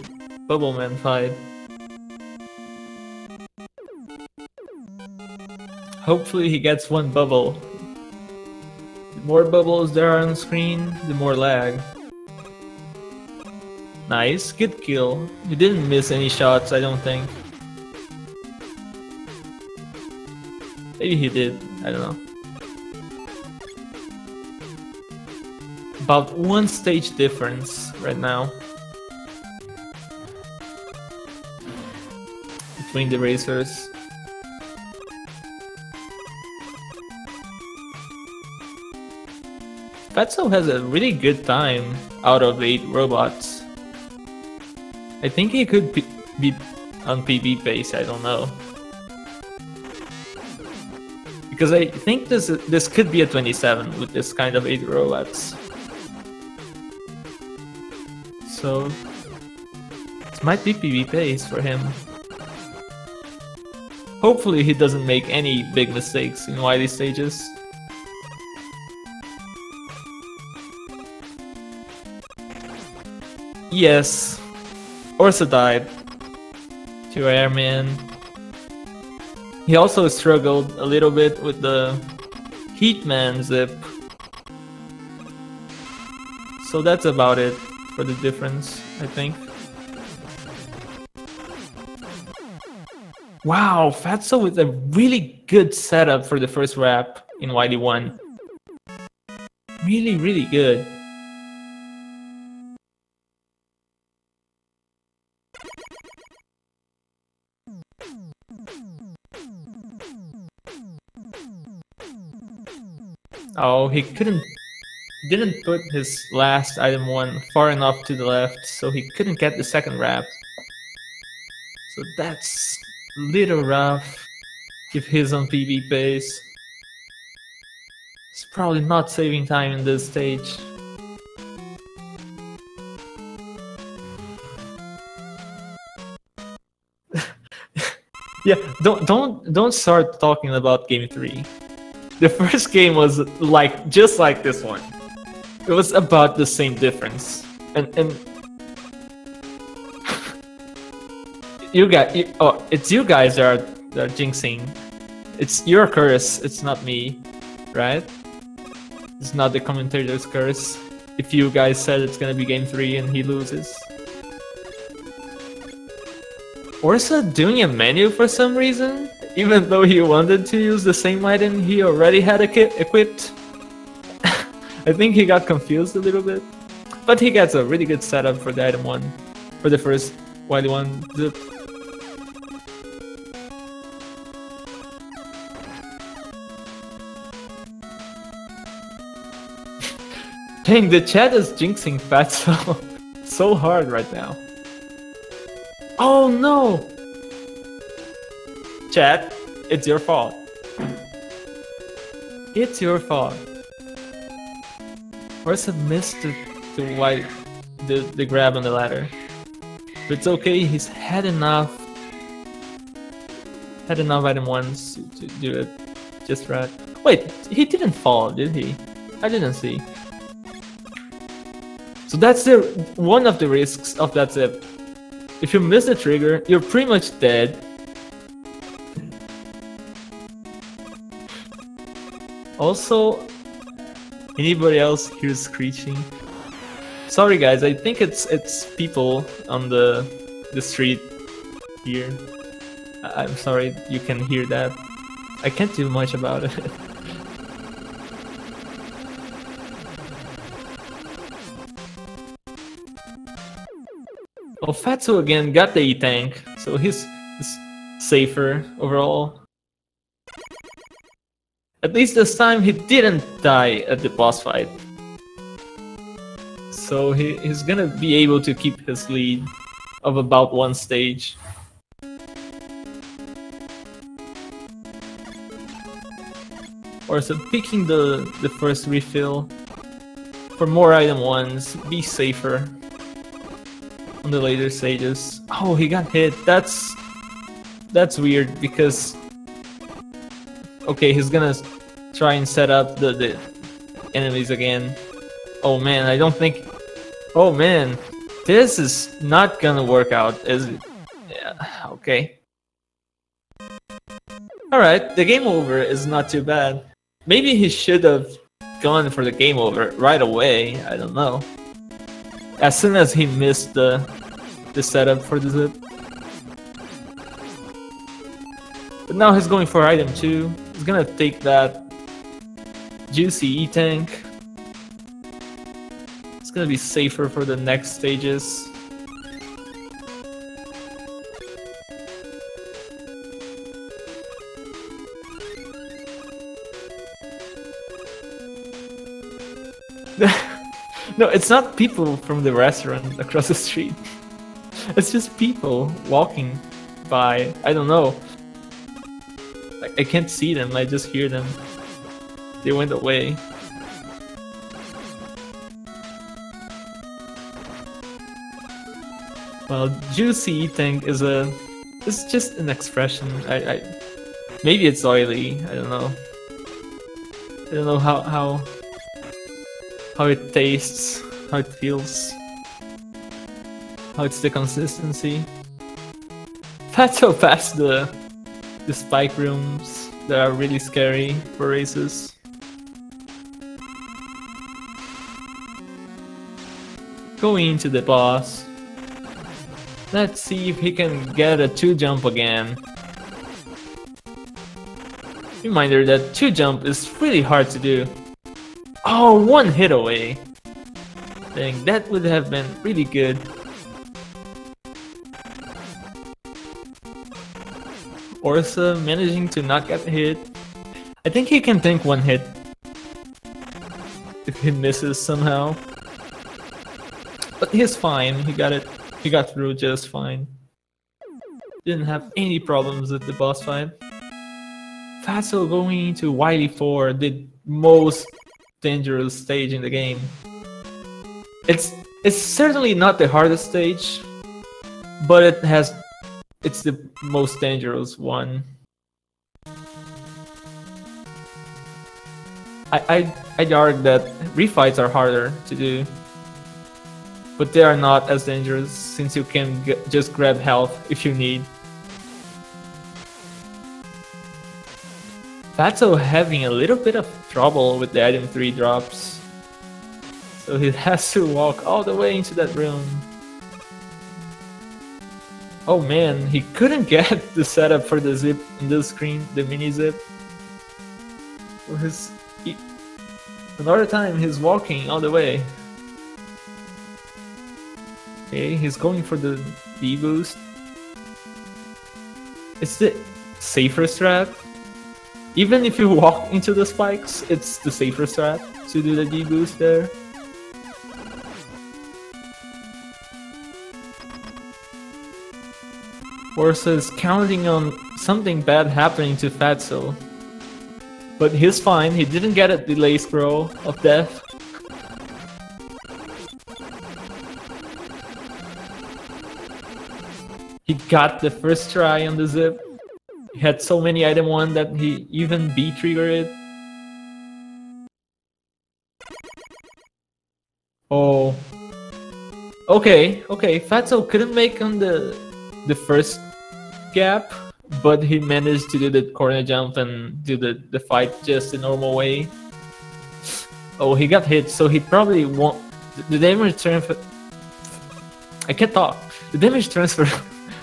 Bubble Man fight. Hopefully he gets one bubble. The more bubbles there are on screen, the more lag. Nice, good kill. He didn't miss any shots, I don't think. Maybe he did, I don't know. About one stage difference right now between the racers. Fatso has a really good time out of 8 robots. I think he could be on PB pace, I don't know. Because I think this could be a 27 with this kind of 8 robots. So this might be PB pace for him. Hopefully he doesn't make any big mistakes in Wily stages. Yes, Orsa died to Airman. He also struggled a little bit with the Heatman zip. So that's about it for the difference, I think. Wow, Fatso with a really good setup for the first wrap in YD1. Really, really good. Oh, he didn't put his last item 1 far enough to the left, so he couldn't get the second wrap. So that's a little rough if he's on PB pace. He's probably not saving time in this stage. Yeah, don't start talking about game 3. The first game was just like this one. It was about the same difference, and it's you guys that are jinxing. It's your curse. It's not me, right? It's not the commentator's curse. If you guys said it's gonna be game 3 and he loses. Orsa doing a menu for some reason, even though he wanted to use the same item he already had equipped. I think he got confused a little bit, but he gets a really good setup for the item 1, for the first YD1 zip. Dang, the chat is jinxing Fatso so hard right now. Oh no! Chat, it's your fault. It's your fault. Orsa missed the grab on the ladder. But it's okay, he's had enough item 1s to do it just right. Wait, he didn't fall, did he? I didn't see. So that's one of the risks of that zip. If you miss the trigger, you're pretty much dead. Also, anybody else hears screeching? Sorry guys, I think it's people on the street here. I'm sorry you can hear that. I can't do much about it. Oh, Fatso again got the E-Tank, so he's safer overall. At least this time he didn't die at the boss fight. so he's gonna be able to keep his lead of about one stage. Or so picking the first refill for more item ones, be safer on the later stages. Oh, he got hit. That's weird because okay, he's gonna try and set up the enemies again. Oh man, I don't think. Oh man, this is not gonna work out, is it? Yeah. Okay. All right, the game over is not too bad. Maybe he should have gone for the game over right away. I don't know. As soon as he missed the setup for the zip. But now he's going for item 2. He's gonna take that juicy E-tank. It's gonna be safer for the next stages. No, it's not people from the restaurant across the street. It's just people walking by. I don't know. I can't see them, I just hear them. They went away. Well, juicy thing is it's just an expression. Maybe it's oily. I don't know. I don't know how it tastes, how it feels, how it's the consistency. Fatso passed the spike rooms that are really scary for races. Going into the boss. Let's see if he can get a 2-jump again. Reminder that 2-jump is really hard to do. Oh, 1 hit away. Dang, that would have been really good. Orsa managing to not get hit. I think he can tank 1 hit if he misses somehow. But he's fine, he got it. He got through just fine. Didn't have any problems with the boss fight. Fatso going into Wily 4, the most dangerous stage in the game. It's certainly not the hardest stage, but it's the most dangerous one. I'd argue that refights are harder to do, but they are not as dangerous since you can just grab health if you need. Fatso having a little bit of trouble with the item 3 drops, so he has to walk all the way into that room. Oh man, he couldn't get the setup for the zip in this screen, the mini zip. Another time he's walking all the way. Okay, he's going for the D boost. It's the safer strat. Even if you walk into the spikes, it's the safer strat to do the D boost there. Orsa is counting on something bad happening to Fatso. But he's fine, he didn't get a delay scroll of death. He got the first try on the zip. He had so many item 1 that he even B-triggered it. Oh. Okay, Fatso couldn't make on the first gap, but he managed to do the corner jump and do the fight just the normal way. Oh, he got hit, so he probably won't. The damage transfer. I can't talk. The damage transfer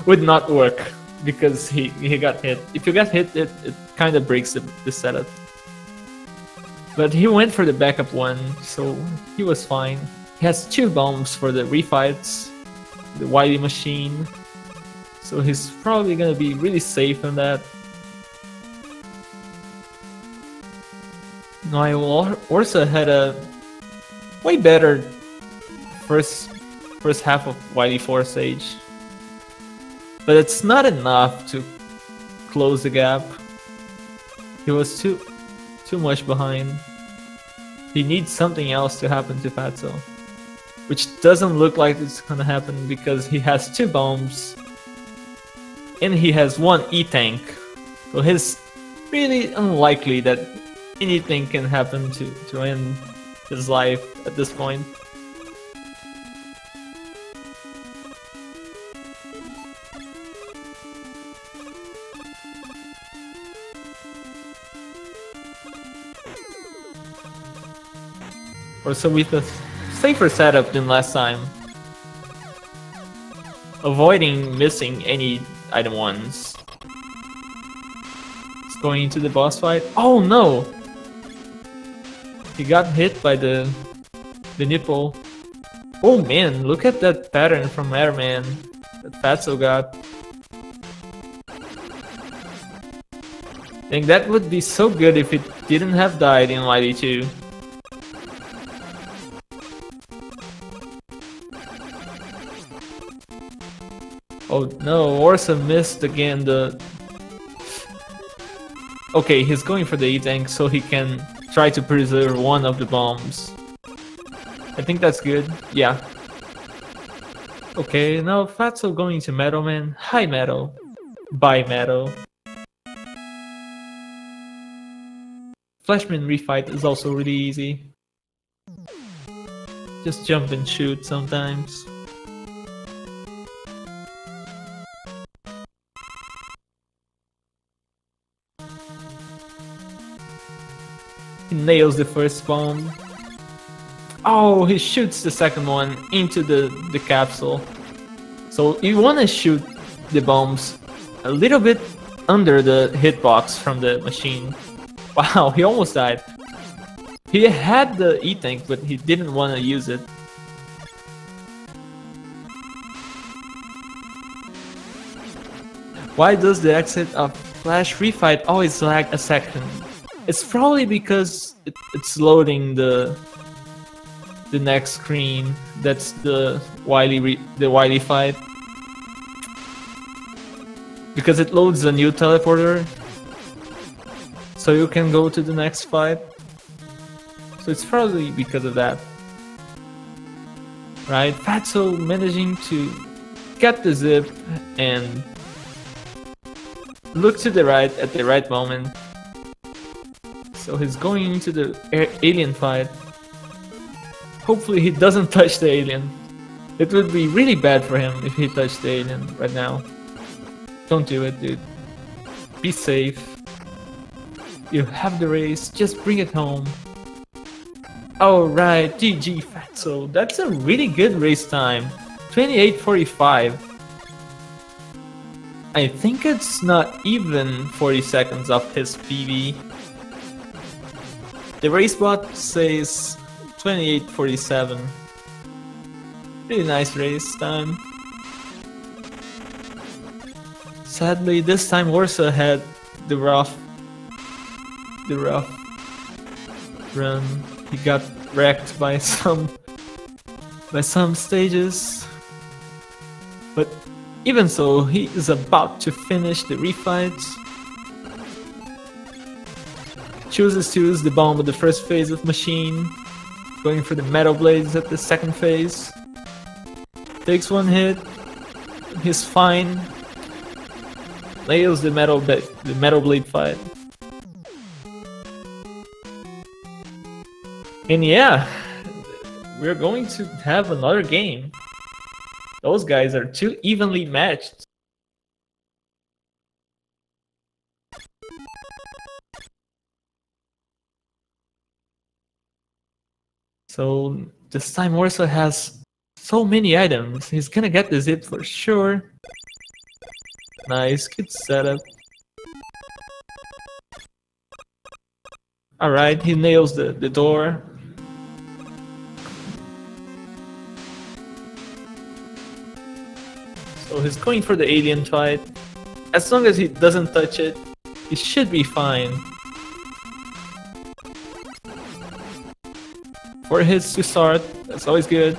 would not work because he got hit. If you get hit, it kind of breaks the setup. But he went for the backup one, so he was fine. He has 2 bombs for the refights, the Wily machine. So he's probably gonna be really safe on that. Now Orsa had a way better first half of Wily 4 stage. But it's not enough to close the gap. He was too much behind. He needs something else to happen to Fatso, which doesn't look like it's gonna happen because he has 2 bombs and he has 1 E-tank. So it's really unlikely that anything can happen to end his life at this point. Or so with a safer setup than last time. Avoiding missing any item 1s. It's going into the boss fight. Oh no! He got hit by the nipple. Oh man, look at that pattern from Airman that Fatso got. I think that would be so good if it didn't have died in Wily 2. Oh no, Orsa missed again the... Okay, he's going for the E-tank so he can try to preserve 1 of the bombs. I think that's good, yeah. Okay, now Fatso going to Metal Man. Hi Metal. Bye Metal. Flashman refight is also really easy. Just jump and shoot sometimes. He nails the first bomb. Oh, he shoots the second one into the capsule. So you want to shoot the bombs a little bit under the hitbox from the machine. Wow, he almost died. He had the E-tank, but he didn't want to use it. Why does the exit of Flash Refight always lag a second? It's probably because it's loading the next screen. That's the Wily fight. Because it loads a new teleporter, so you can go to the next fight. So it's probably because of that. Right? Fatso managing to get the zip and look to the right at the right moment. So he's going into the alien fight. Hopefully he doesn't touch the alien. It would be really bad for him if he touched the alien right now. Don't do it, dude. Be safe. You have the race, just bring it home. Alright, GG Fatso. That's a really good race time. 28:45. I think it's not even 40 seconds off his PB. The race bot says 28:47. Really nice race time. Sadly, this time Orsa had the rough run. He got wrecked by some stages. But even so, he is about to finish the refight. Chooses to use the bomb at the first phase of machine, going for the metal blades at the second phase. Takes 1 hit, he's fine. Nails the metal blade fight. And yeah, we're going to have another game. Those guys are too evenly matched. So this time Orsa has so many items. He's gonna get the zip for sure. Nice, good setup. Alright, he nails the door. So he's going for the alien fight. As long as he doesn't touch it, he should be fine. For his to start, that's always good.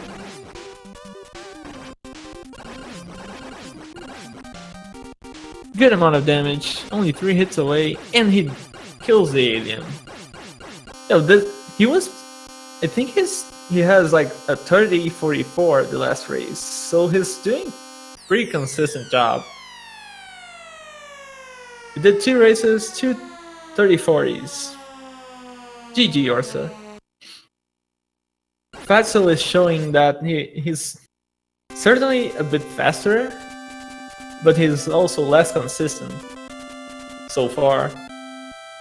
Good amount of damage, only 3 hits away, and he kills the alien. Yo, I think he has like a 30-44 the last race, so he's doing pretty consistent job. He did 2 races, 2 30-40s. GG Orsa. Fatso is showing that he's certainly a bit faster, but he's also less consistent so far.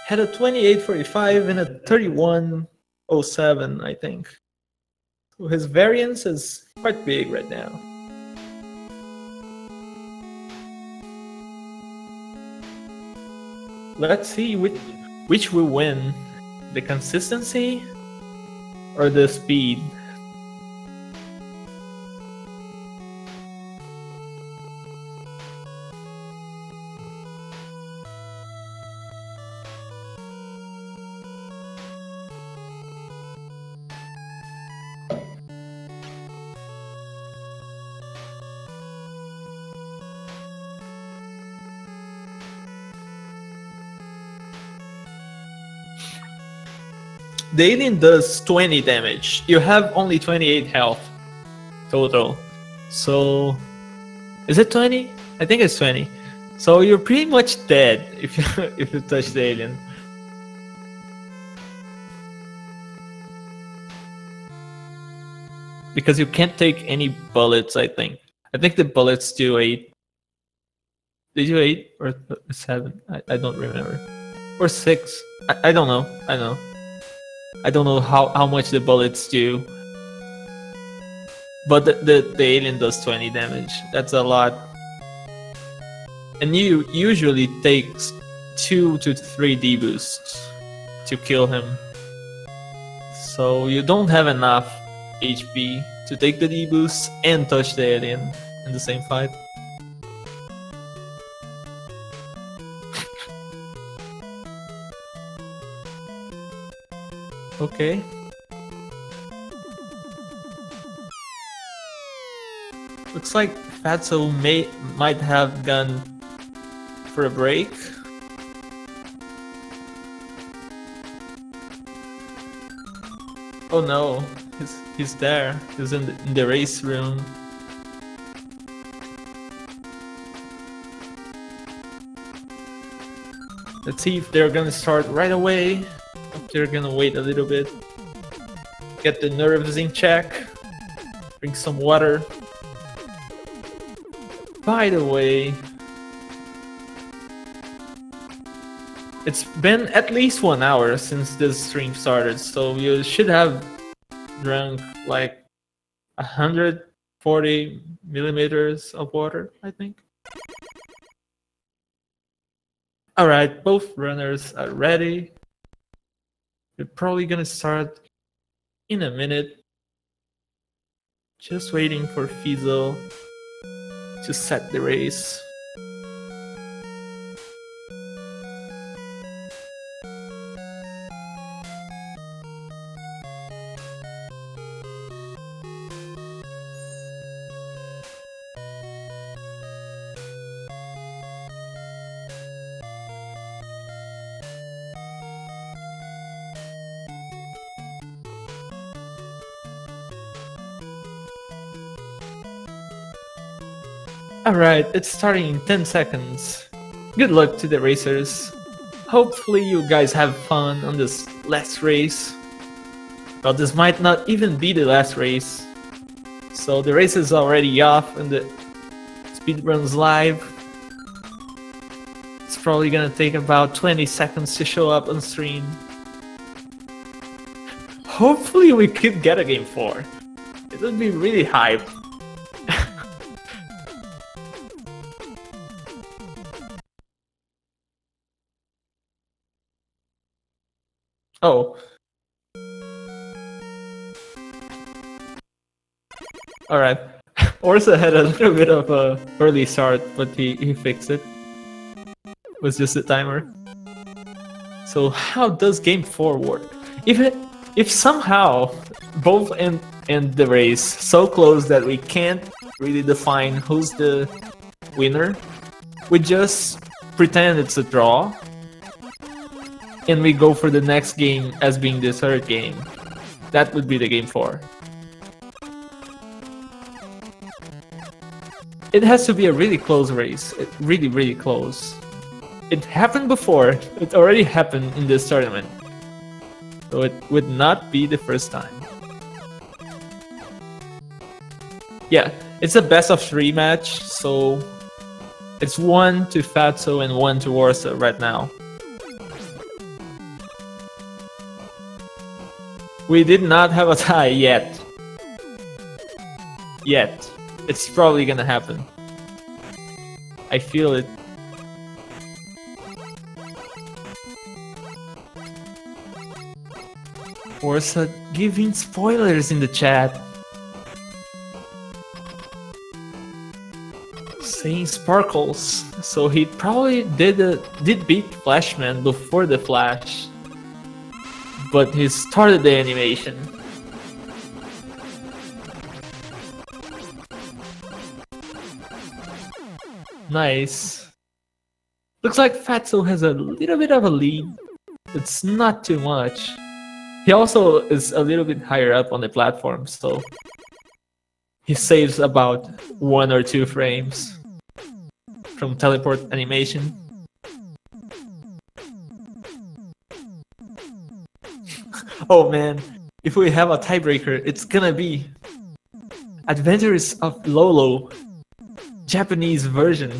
Had a 28-45 and a 31-07, I think. So his variance is quite big right now. Let's see which will win, the consistency or the speed. The alien does 20 damage. You have only 28 health total. So, is it 20? I think it's 20. So you're pretty much dead if you touch the alien. Because you can't take any bullets, I think. I think the bullets do 8. They do 8 or 7? I don't remember. Or 6. I don't know. I don't know how much the bullets do. But the alien does 20 damage. That's a lot. And you usually takes 2 to 3 deboosts to kill him. So you don't have enough HP to take the deboosts and touch the alien in the same fight. Okay. Looks like Fatso might have gone for a break. Oh no, he's there. He's in the race room. Let's see if they're gonna start right away. They're gonna wait a little bit. Get the nerves in check. Drink some water. By the way, it's been at least 1 hour since this stream started, so you should have drunk like 140 milliliters of water, I think. Alright, both runners are ready. We're probably gonna start in a minute. Just waiting for Fizzle to set the race. Alright, it's starting in 10 seconds. Good luck to the racers. Hopefully you guys have fun on this last race. Well, this might not even be the last race. So the race is already off and the speedrun's live. It's probably gonna take about 20 seconds to show up on stream. Hopefully we could get a game 4. It would be really hype. Oh. Alright. Orsa had a little bit of a early start, but he fixed it. It was just a timer. So how does game 4 work? If somehow both end the race so close that we can't really define who's the winner, we just pretend it's a draw, and we go for the next game as being the third game. That would be the game 4. It has to be a really close race. Really, really close. It happened before. It already happened in this tournament. So it would not be the first time. Yeah, it's a best of 3 match, so it's 1 to Fatso and 1 to Orsa right now. We did not have a tie yet. Yet. It's probably gonna happen. I feel it. Orsa giving spoilers in the chat. Saying sparkles. So he probably did beat Flashman before the Flash. But he started the animation. Nice. Looks like Fatso has a little bit of a lead. It's not too much. He also is a little bit higher up on the platform, so he saves about 1 or 2 frames from teleport animation. Oh man, if we have a tiebreaker, it's gonna be Adventures of Lolo, Japanese version.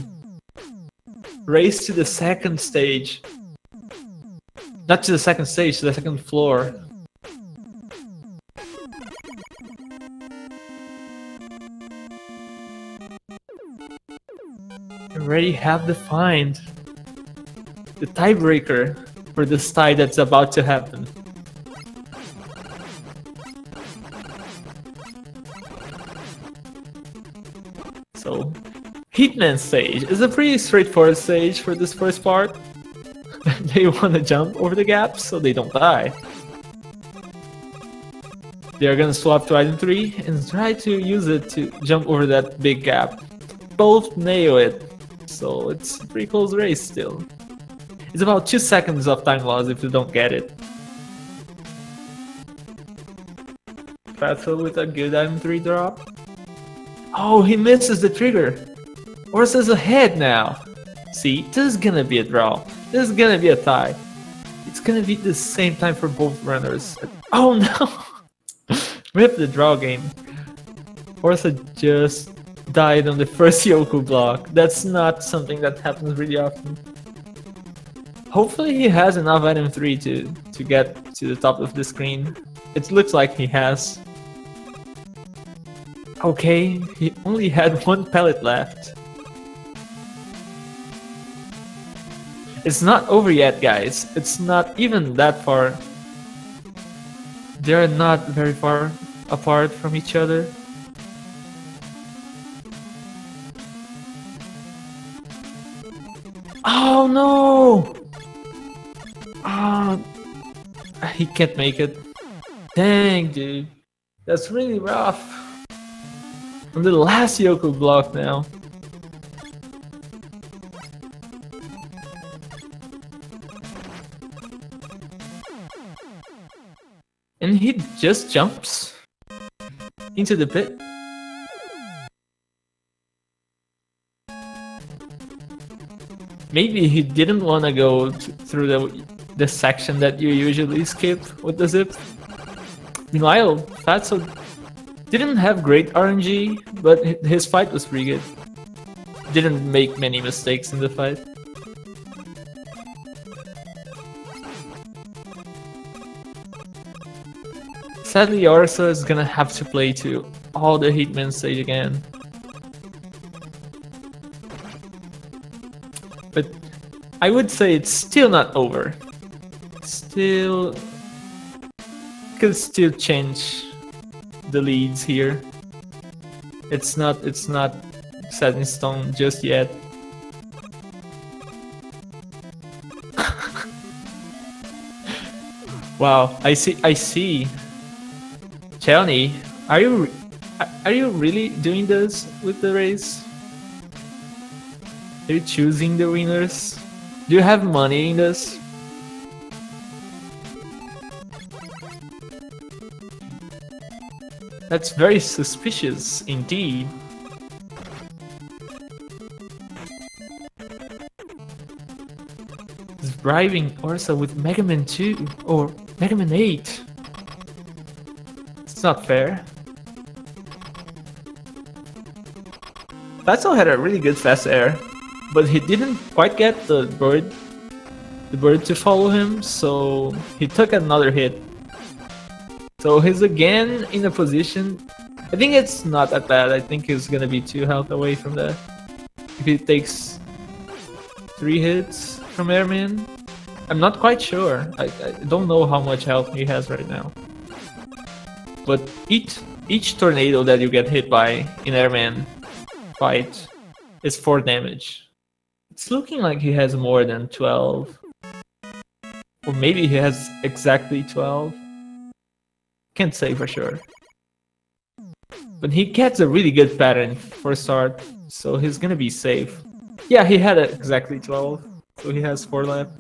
Race to the second stage. Not to the second stage, to the second floor. Already have defined the tiebreaker for this tie that's about to happen. So, Hitman stage is a pretty straightforward stage for this first part. They want to jump over the gap so they don't die. They're gonna swap to item 3 and try to use it to jump over that big gap. Both nail it, so it's a pretty close race still. It's about 2 seconds of time loss if you don't get it. Fatso with a good item 3 drop. Oh, he misses the trigger. Orsa's ahead now. See, this is gonna be a draw. This is gonna be a tie. It's gonna be the same time for both runners. Oh no! Rip the draw game. Orsa just died on the first Yoku block. That's not something that happens really often. Hopefully he has enough item 3 to get to the top of the screen. It looks like he has. Okay, he only had 1 pellet left. It's not over yet, guys. It's not even that far. They're not very far apart from each other. Oh no! Ah, he can't make it. Dang, dude. That's really rough. On the last Yoku block now. And he just jumps into the pit. Maybe he didn't want to go through the section that you usually skip with the zip. Meanwhile, Fatso didn't have great RNG, but his fight was pretty good. Didn't make many mistakes in the fight. Sadly, Orsa is gonna have to play to all the Hitman stage again. But I would say it's still not over. Still could still change the leads here. It's not set in stone just yet. Wow, I see. Chelny, are you really doing this with the race? Are you choosing the winners? Do you have money in this? That's very suspicious indeed. He's bribing Orsa with Mega Man 2 or Mega Man 8. It's not fair. Fatso had a really good fast air, but he didn't quite get the bird to follow him, so he took another hit. So he's again in a position. I think it's not that bad. I think he's gonna be 2 health away from that. If he takes 3 hits from Airman, I'm not quite sure. I don't know how much health he has right now. But each tornado that you get hit by in Airman fight is 4 damage. It's looking like he has more than 12. Or maybe he has exactly 12. Can't say for sure. But he gets a really good pattern for a start, so he's gonna be safe. Yeah, he had exactly 12, so he has 4 left.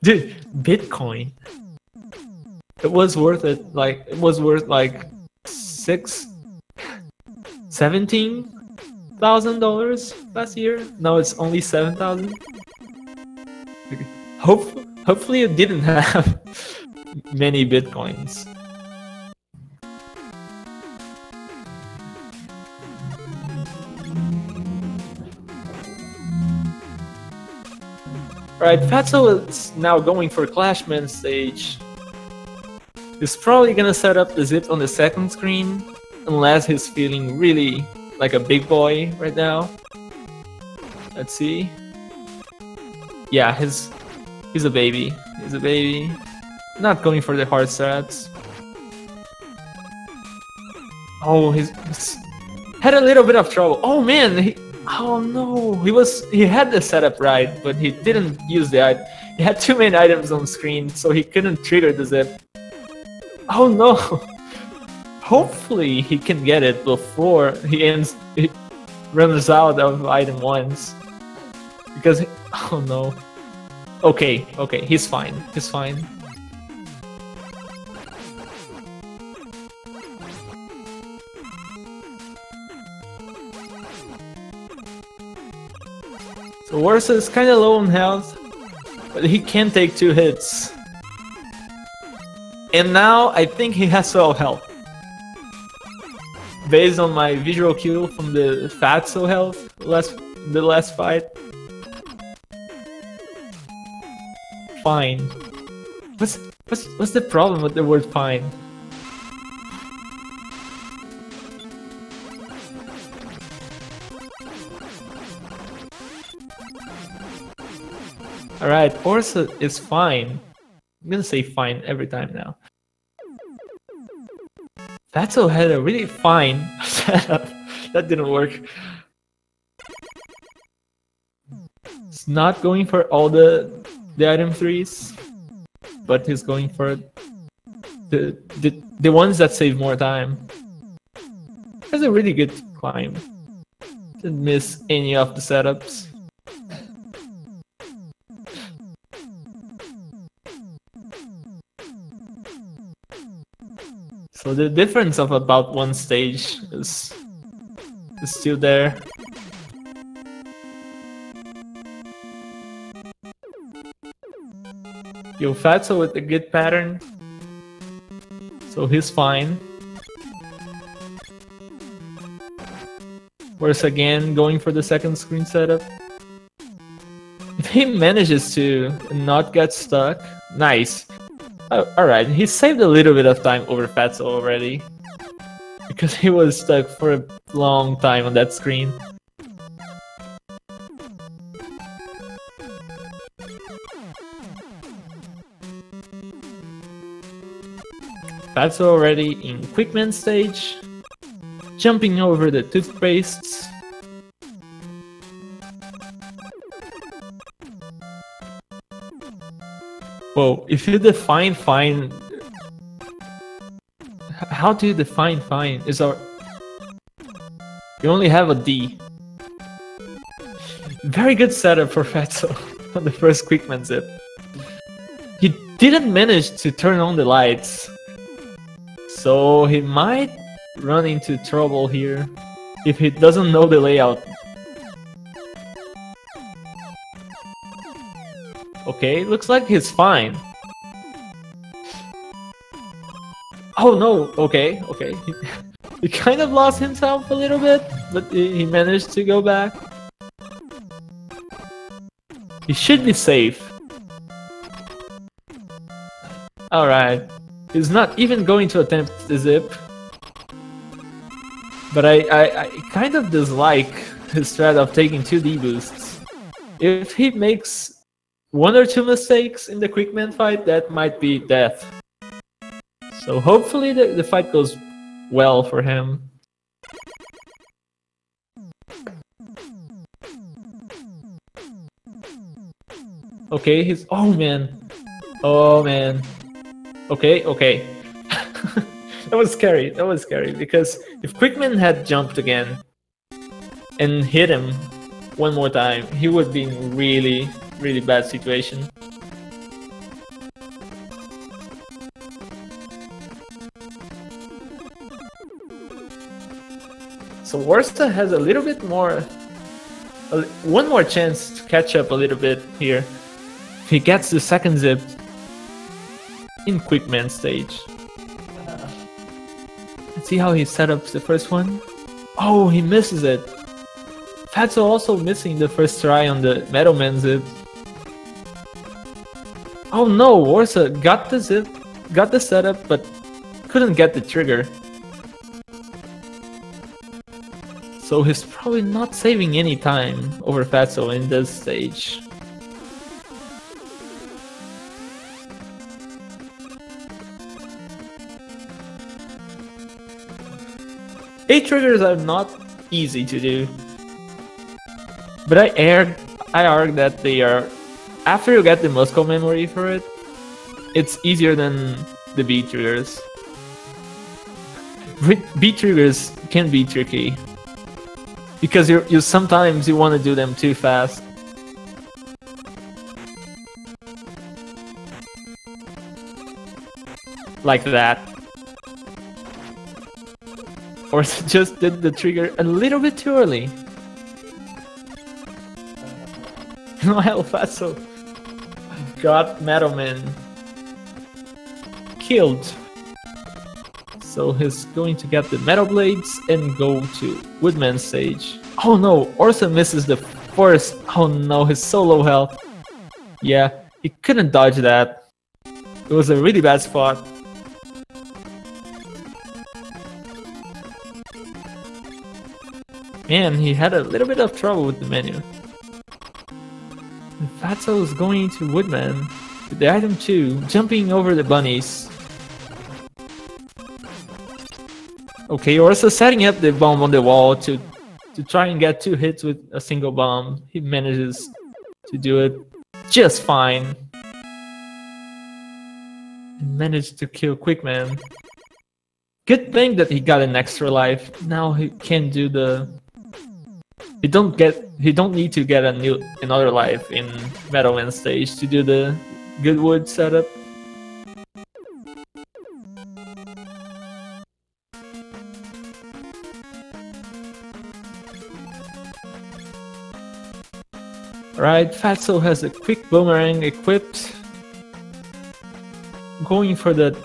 Dude, Bitcoin. It was worth it. Like, it was worth like $17,000 last year. Now it's only 7,000. Hopefully you didn't have many Bitcoins. Alright, Fatso is now going for Clashman stage. He's probably gonna set up the zip on the second screen, unless he's feeling really like a big boy right now. Let's see. Yeah, he's a baby. He's a baby. Not going for the hard strats. Oh, he's had a little bit of trouble. Oh man, oh no, he had the setup right, but he didn't use the item. He had too many items on screen, so he couldn't trigger the zip. Oh no! Hopefully he can get it before he runs out of item ones. Because oh no. Okay, he's fine. He's fine. So Orsa is kinda low on health, but he can take 2 hits. And now I think he has 12 health. Based on my visual cue from the Fatso health the last fight. Fine. What's the problem with the word fine? Alright, Orsa is fine. I'm gonna say fine every time now. Fatso had a really fine setup. That didn't work. He's not going for all the item 3s, but he's going for the ones that save more time. Has a really good climb. Didn't miss any of the setups. So the difference of about 1 stage is still there. Yo, Fatso with a good pattern, so he's fine. Whereas again, going for the second screen setup. If he manages to not get stuck, nice. Alright, he saved a little bit of time over Fatso already. Because he was stuck for a long time on that screen. Fatso already in Quickman stage. Jumping over the toothpastes. Whoa, if you define fine... How do you define fine? Is our... You only have a D. Very good setup for Fatso on the first Quickman zip. He didn't manage to turn on the lights, so he might run into trouble here if he doesn't know the layout. Okay, looks like he's fine. Oh no, okay. He kind of lost himself a little bit, but he managed to go back. He should be safe. Alright, he's not even going to attempt the zip. But I kind of dislike his strat of taking 2D boosts. If he makes 1 or 2 mistakes in the Quickman fight, that might be death. So hopefully the fight goes well for him. Okay, he's... Oh man. Okay. That was scary, because if Quickman had jumped again and hit him one more time, he would be in really bad situation. So Orsa has a little bit more, one more chance to catch up a little bit here. If he gets the second zip in Quickman stage. Let's see how he set up the first one. Oh, he misses it. Fatso also missing the first try on the Metal Man zip. Oh no, Orsa got the zip, got the setup, but couldn't get the trigger. So he's probably not saving any time over Fatso in this stage. Eight triggers are not easy to do, but I argue that they are. After you get the muscle memory for it, it's easier than the B triggers. B triggers can be tricky because you sometimes you want to do them too fast. Like that. Or just did the trigger a little bit too early. ColonelFatso got Metal Man killed. So he's going to get the Metal Blades and go to Woodman stage. Oh no, Orsa misses the first. Oh no, he's so low health. Yeah, he couldn't dodge that. It was a really bad spot. Man, he had a little bit of trouble with the menu. And Fatso is going to Woodman with the item 2, jumping over the bunnies. Okay, Orsa setting up the bomb on the wall to try and get 2 hits with a single bomb. He manages to do it just fine. And managed to kill Quickman. Good thing that he got an extra life. Now he can do the... He don't need to get another life in Metal Man stage to do the Goodwood setup. Alright, Fatso has a quick boomerang equipped. Going for the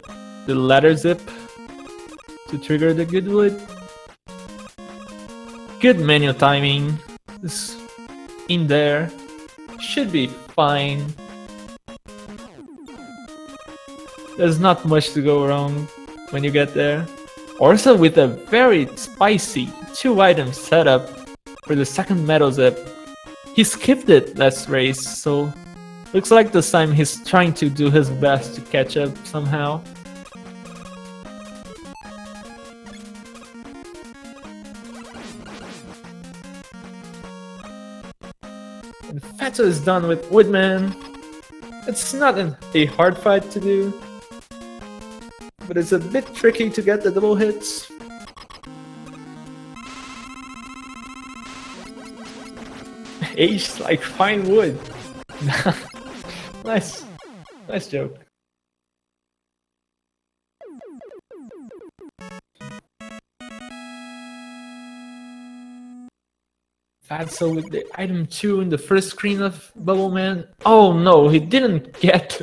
ladder zip to trigger the Goodwood. Good menu timing. Is in there. Should be fine. There's not much to go wrong when you get there. Also with a very spicy 2-item setup for the second metal zip. He skipped it last race, so looks like this time he's trying to do his best to catch up somehow. And Fatso is done with Woodman. It's not a hard fight to do, but it's a bit tricky to get the double hits. aged like fine wood. Nice joke. Fatso with the item 2 in the first screen of Bubble Man. Oh no, he didn't get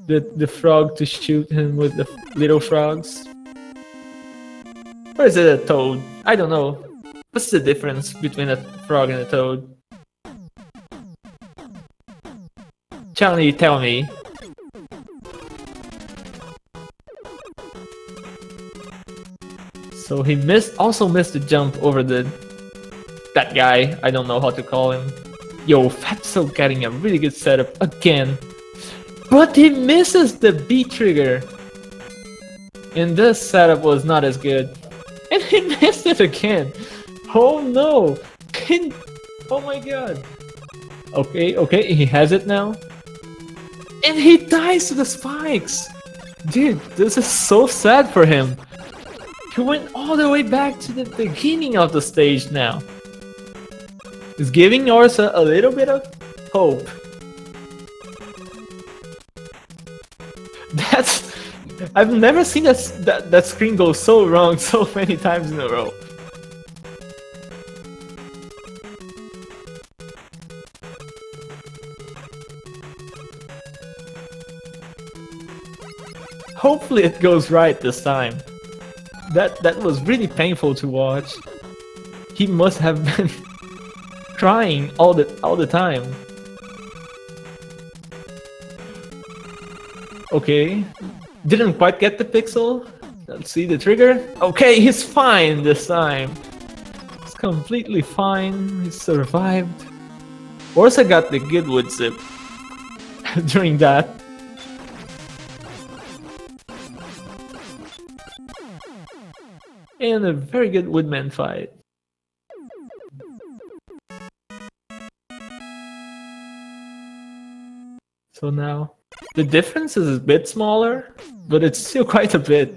the frog to shoot him with the little frogs. Or is it a toad? I don't know. What's the difference between a frog and a toad? Charlie, tell me. So he also missed the jump over that guy. I don't know how to call him. Yo, Fatso getting a really good setup again. But he misses the B trigger. And this setup was not as good. And he missed it again. Oh no. Oh my god. Okay, he has it now. And he dies to the spikes. Dude, this is so sad for him. He went all the way back to the beginning of the stage now. He's giving Orsa a little bit of hope. I've never seen that screen go so wrong so many times in a row. Hopefully it goes right this time. That was really painful to watch. He must have been crying all the time. Okay, didn't quite get the pixel. Let's see the trigger. Okay, he's fine this time. He's completely fine. He survived. Orsa got the good wood zip during that. And a very good woodman fight. So now, the difference is a bit smaller, but it's still quite a bit.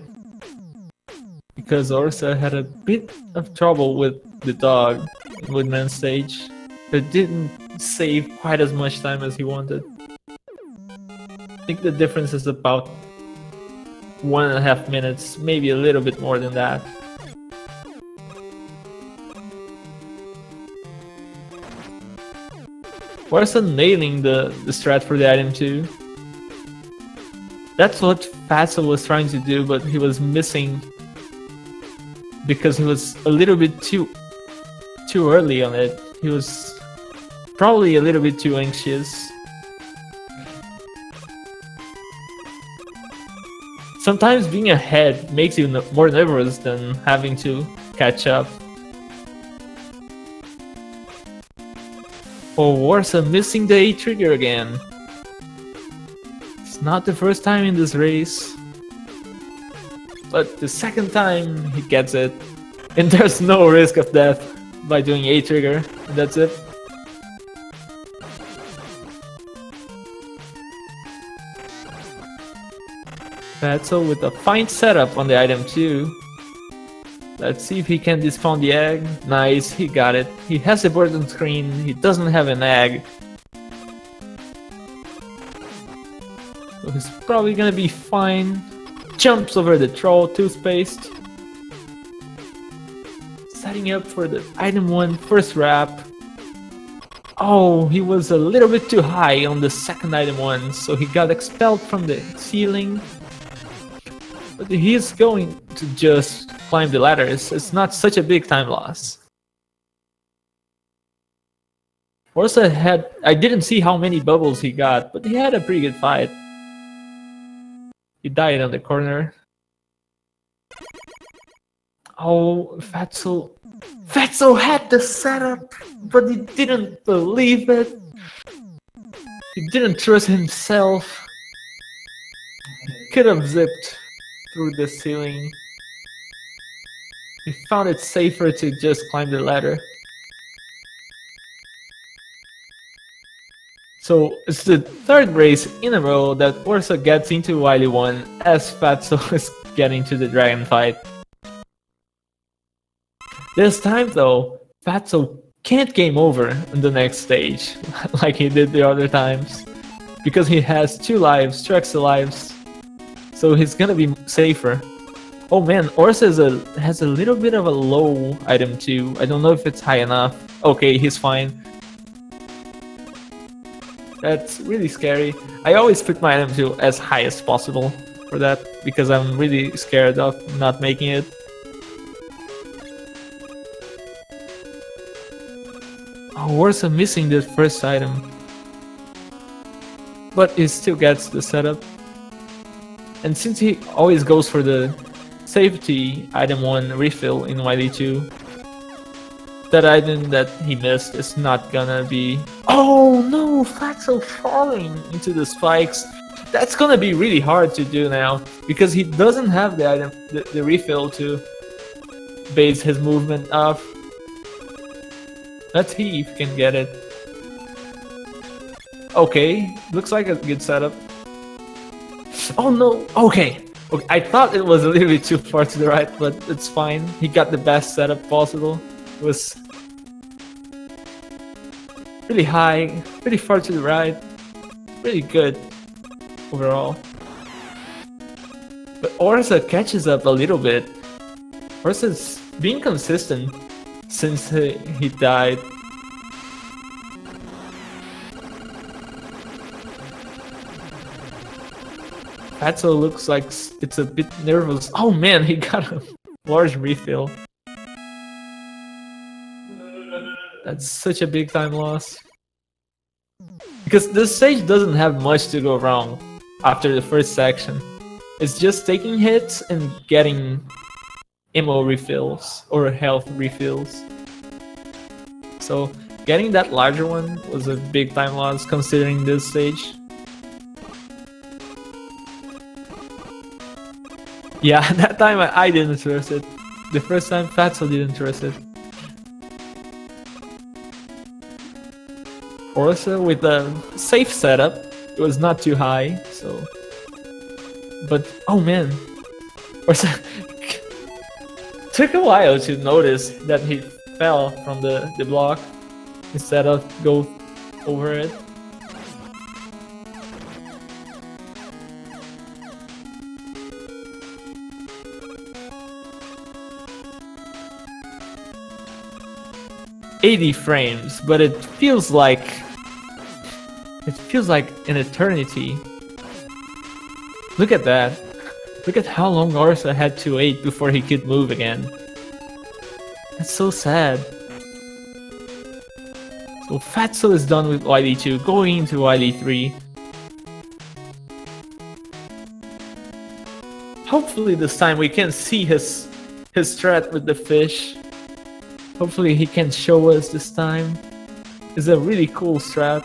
Because Orsa had a bit of trouble with the dog in Woodman stage. It didn't save quite as much time as he wanted. I think the difference is about 1.5 minutes, maybe a little bit more than that. Orsa nailing the strat for the item 2. That's what Fatso was trying to do, but he was missing because he was a little bit too early on it. He was probably a little bit too anxious. Sometimes being ahead makes you more nervous than having to catch up. Oh, Orsa missing the A trigger again. It's not the first time in this race, but the second time he gets it. And there's no risk of death by doing A trigger, and that's it. Fatso with a fine setup on the item 2. Let's see if he can despawn the egg. Nice, he got it. He has the button screen, he doesn't have an egg. So he's probably gonna be fine. Jumps over the troll toothpaste. Setting up for the item 1 first wrap. Oh, he was a little bit too high on the second item 1, so he got expelled from the ceiling. But he's going to just climb the ladders. It's not such a big time loss. Orsa had... I didn't see how many bubbles he got, but he had a pretty good fight. He died on the corner. Oh, Fatso... Fatso had the setup, but he didn't believe it. He didn't trust himself. He could have zipped through the ceiling. He found it safer to just climb the ladder. So it's the third race in a row that Orsa gets into Wily 1 as Fatso is getting to the dragon fight. This time though, Fatso can't game over in the next stage like he did the other times, because he has 2 lives, 2 extra lives, so he's gonna be safer. Oh man, Orsa has a little bit of a low item too. I don't know if it's high enough. Okay, he's fine. That's really scary. I always put my item 2 as high as possible for that, because I'm really scared of not making it. Oh, Orsa missing the first item. But he still gets the setup. And since he always goes for the safety item 1 refill in YD2, that item that he missed is not gonna be... Oh no! Fatso falling into the spikes. That's gonna be really hard to do now, because he doesn't have the item, the refill to base his movement off. Let's see if he can get it. Okay, looks like a good setup. Oh no! Okay, I thought it was a little bit too far to the right, but it's fine. He got the best setup possible. It was really high, pretty far to the right. Really good overall. But Orsa catches up a little bit. Orsa's being consistent since he died. Fatso looks like it's a bit nervous. Oh man, he got a large refill. That's such a big time loss. Because this stage doesn't have much to go wrong after the first section. It's just taking hits and getting ammo refills or health refills. So getting that larger one was a big time loss considering this stage. Yeah, that time I didn't trust it. The first time Fatso didn't trust it. Orsa with a safe setup, it was not too high, so... But, oh man, Orsa took a while to notice that he fell from the block instead of go over it. "80 frames, but it feels like an eternity." Look at that. Look at how long Orsa had to wait before he could move again. That's so sad. So Fatso is done with YD2, going into YD3. Hopefully this time we can see his threat with the fish. Hopefully he can show us this time. It's a really cool strat.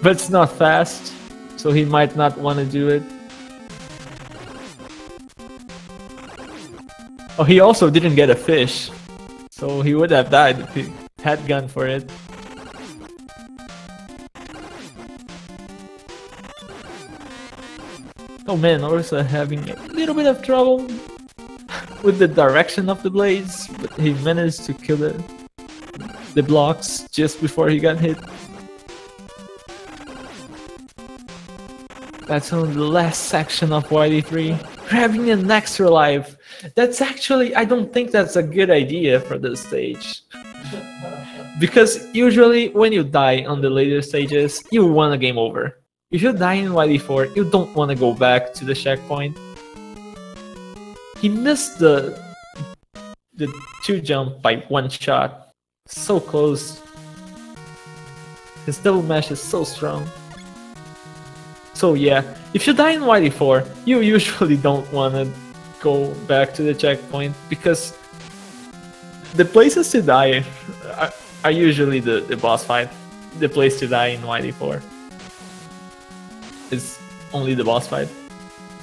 But it's not fast, so he might not want to do it. Oh, he also didn't get a fish, so he would have died if he had gone for it. Oh man, Orsa having a little bit of trouble with the direction of the blades, but he managed to kill the blocks just before he got hit. That's on the last section of YD3, grabbing an extra life. That's actually, I don't think that's a good idea for this stage. Because usually when you die on the later stages, you want a game over. If you die in YD4, you don't want to go back to the checkpoint. He missed the 2 jump by 1 shot. So close. His double mash is so strong. So yeah, if you die in YD4, you usually don't want to go back to the checkpoint, because the places to die are usually the boss fight. The place to die in YD4 is only the boss fight.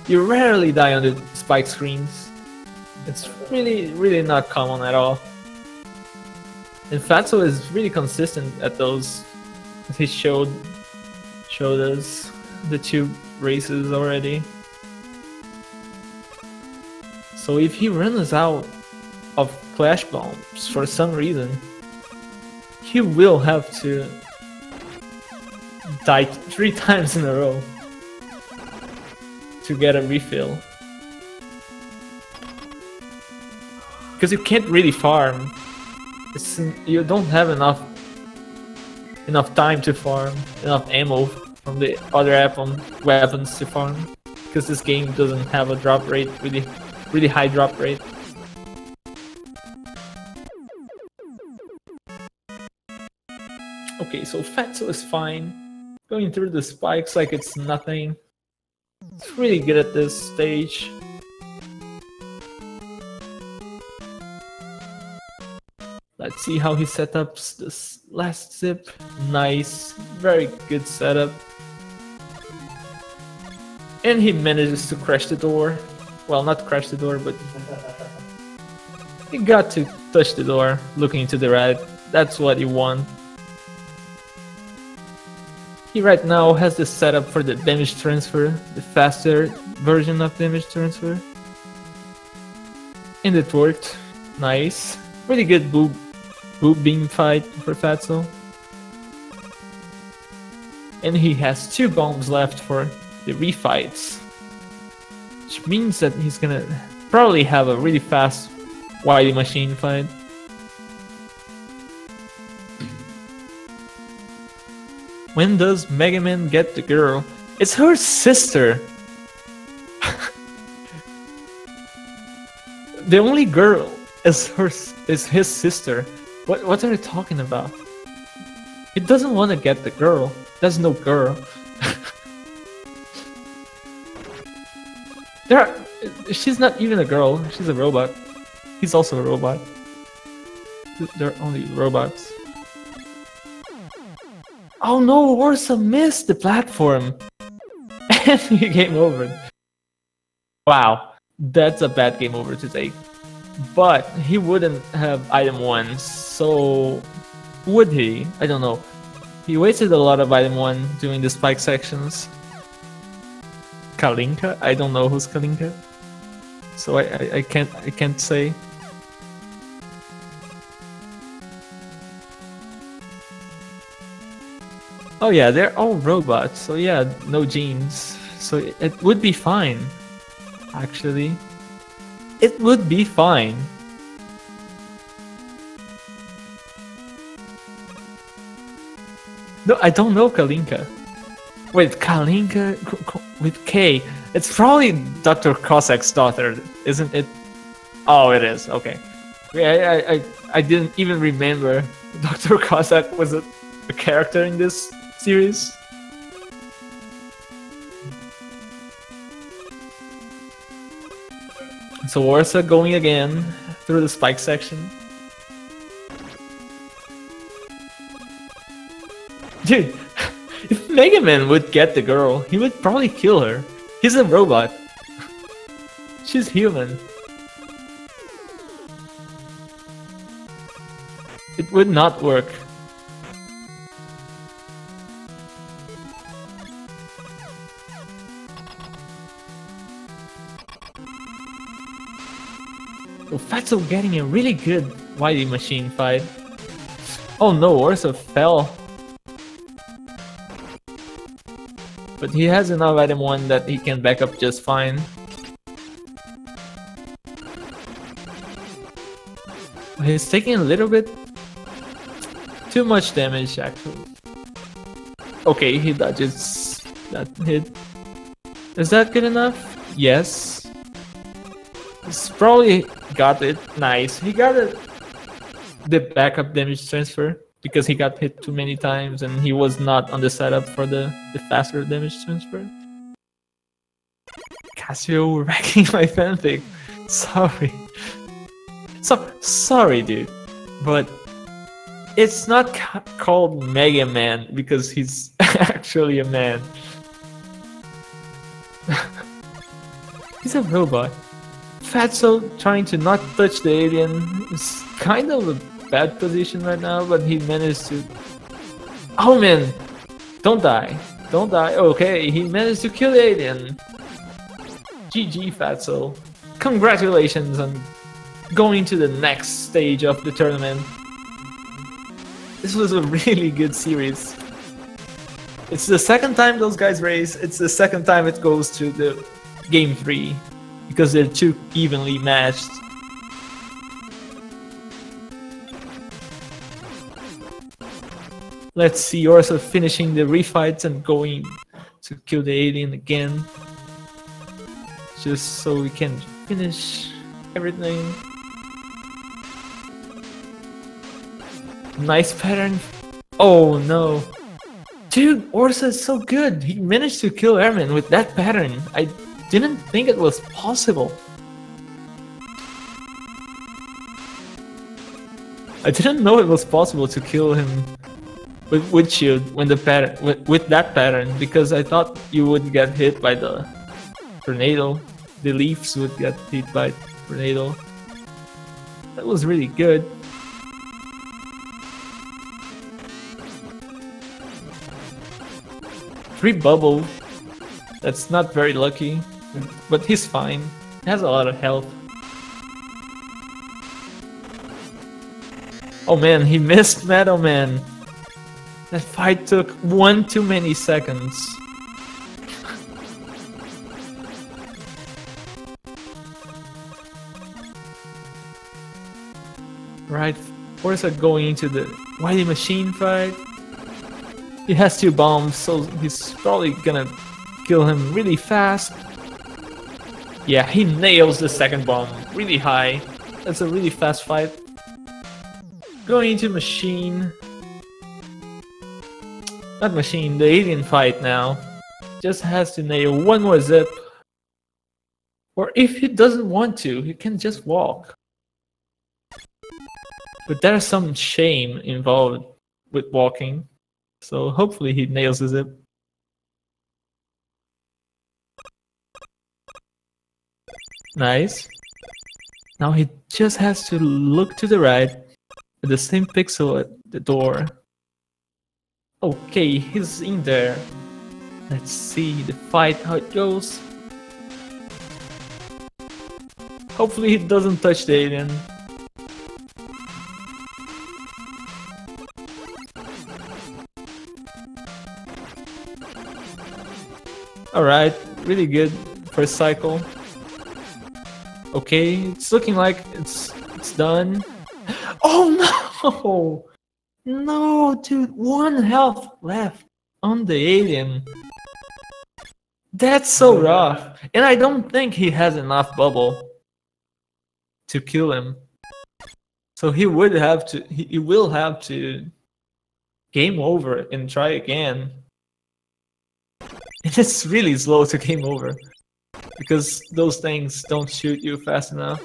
You rarely die on the spike screens. It's really not common at all. And Fatso is really consistent at those. He showed us the 2 races already. So if he runs out of flash bombs for some reason, he will have to die 3 times in a row to get a refill. Because you can't really farm. You don't have enough time to farm, enough ammo from the other weapons to farm. Because this game doesn't have a drop rate, really high drop rate. Okay, so Fatso is fine. Going through the spikes like it's nothing. It's really good at this stage. Let's see how he set up this last zip. Nice, very good setup. And he manages to crash the door. Well, not crash the door, but he got to touch the door, looking to the right. That's what you want. He right now has the setup for the damage transfer, the faster version of damage transfer. And it worked. Nice. Really good boob beam fight for Fatso. And he has 2 bombs left for the refights. Which means that he's gonna probably have a really fast Wily Machine fight. When does Mega Man get the girl? It's her sister! The only girl is his sister. What are you talking about? He doesn't want to get the girl. There's no girl. She's not even a girl. She's a robot. He's also a robot. They're only robots. Oh no, Orsa missed the platform. And he game over. Wow, that's a bad game over to take. But he wouldn't have item 1, so would he? I don't know. He wasted a lot of item 1 doing the spike sections. Kalinka? I don't know who's Kalinka. So I can't say. Oh yeah, they're all robots, so yeah, no genes. So it would be fine. Actually. It would be fine. No, I don't know Kalinka. Wait, Kalinka with K. It's probably Dr. Cossack's daughter, isn't it? Oh, it is. Okay. Yeah, I didn't even remember Dr. Cossack was a character in this series. So Orsa going again through the spike section. Dude, if Mega Man would get the girl, he would probably kill her. He's a robot. She's human. It would not work. So Fatso getting a really good Wily Machine fight. Oh no, Orsa fell. But he has enough item 1 that he can back up just fine. He's taking a little bit too much damage actually. Okay, he dodges that hit. Is that good enough? Yes. He's probably got it. Nice. He got it. The backup damage transfer because he got hit too many times and he was not on the setup for the faster damage transfer. Casio wrecking my fanfic. Sorry. Sorry, dude. But it's not called Mega Man because he's actually a man. He's a robot. Fatso trying to not touch the alien is kind of a bad position right now, but he managed to... Oh man! Don't die. Don't die. Okay, he managed to kill the alien. GG, Fatso. Congratulations on going to the next stage of the tournament. This was a really good series. It's the second time those guys race. It's the second time it goes to the game 3 because they're too evenly matched. Let's see Orsa finishing the refights and going to kill the alien again. Just so we can finish everything. Nice pattern. Oh no. Dude, Orsa is so good. He managed to kill Airman with that pattern. I didn't think it was possible. I didn't know it was possible to kill him with shield when the pattern with that pattern, because I thought you would get hit by the tornado. The leaves would get hit by tornado. That was really good. Free bubble. That's not very lucky, but he's fine. He has a lot of health. Oh man, he missed Metal Man. That fight took one too many seconds. Right, Orsa going into the Whitey Machine fight. He has 2 bombs, so he's probably gonna kill him really fast. Yeah, he nails the second bomb really high. That's a really fast fight. Going into Machine. Not Machine, the alien fight now. Just has to nail one more zip. Or if he doesn't want to, he can just walk. But there's some shame involved with walking. So hopefully he nails the zip. Nice. Now he just has to look to the right at the same pixel at the door. Okay, he's in there. Let's see the fight, how it goes. Hopefully he doesn't touch the alien. Alright, really good first cycle. Okay, it's looking like it's done. Oh no! No, dude, 1 health left on the alien. That's so rough. And I don't think he has enough bubble to kill him. So he would have to, he will have to game over and try again. And it's really slow to game over because those things don't shoot you fast enough.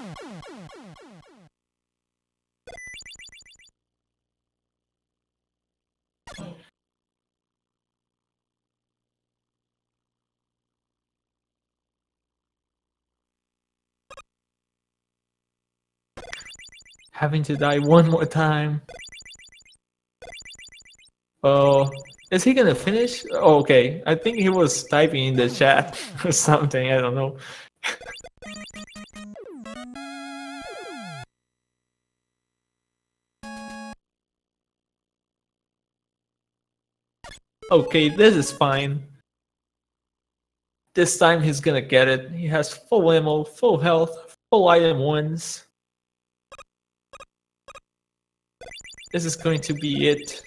Having to die one more time. Oh, is he gonna finish? Oh, okay, I think he was typing in the chat or something, I don't know. Okay, this is fine. This time he's gonna get it. He has full ammo, full health, full item 1s. This is going to be it.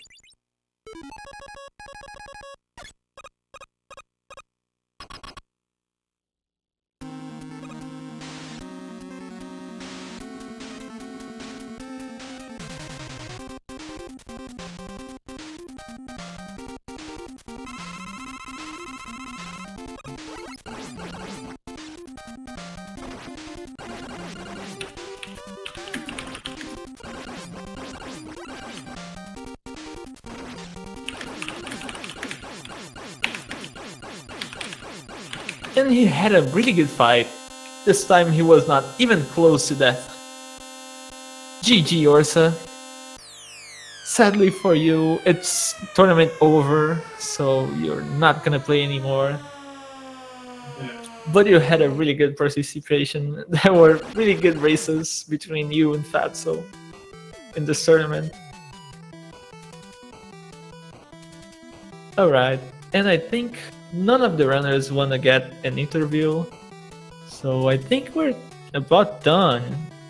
And he had a really good fight. This time he was not even close to death. GG Orsa. Sadly for you, it's tournament over, so you're not gonna play anymore. But you had a really good participation. There were really good races between you and Fatso in this tournament. Alright, and I think none of the runners wanna get an interview, so I think we're about done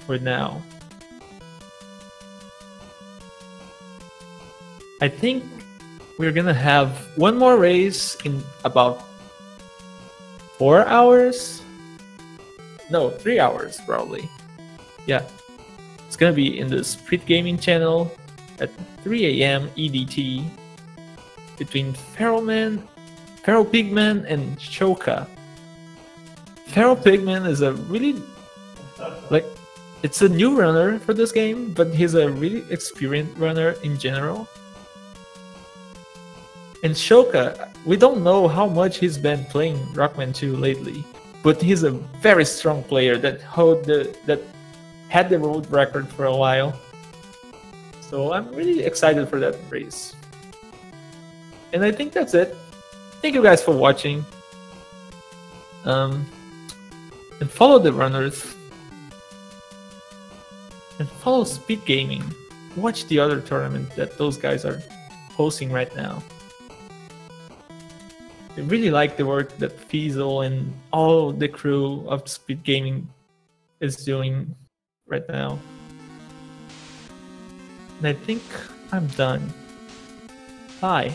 for now. I think we're gonna have one more race in about 4 hours? No, 3 hours probably. Yeah. It's gonna be in the Speed Gaming channel at 3 AM EDT between Feral Pigman and Shoka. Feral Pigman is a really it's a new runner for this game, but he's a really experienced runner in general. And Shoka, we don't know how much he's been playing Rockman 2 lately, but he's a very strong player that had the world record for a while. So I'm really excited for that race. And I think that's it. Thank you guys for watching. And follow the runners. And follow Speed Gaming. Watch the other tournament that those guys are hosting right now. I really like the work that Fiesel and all the crew of Speed Gaming is doing right now. And I think I'm done. Bye.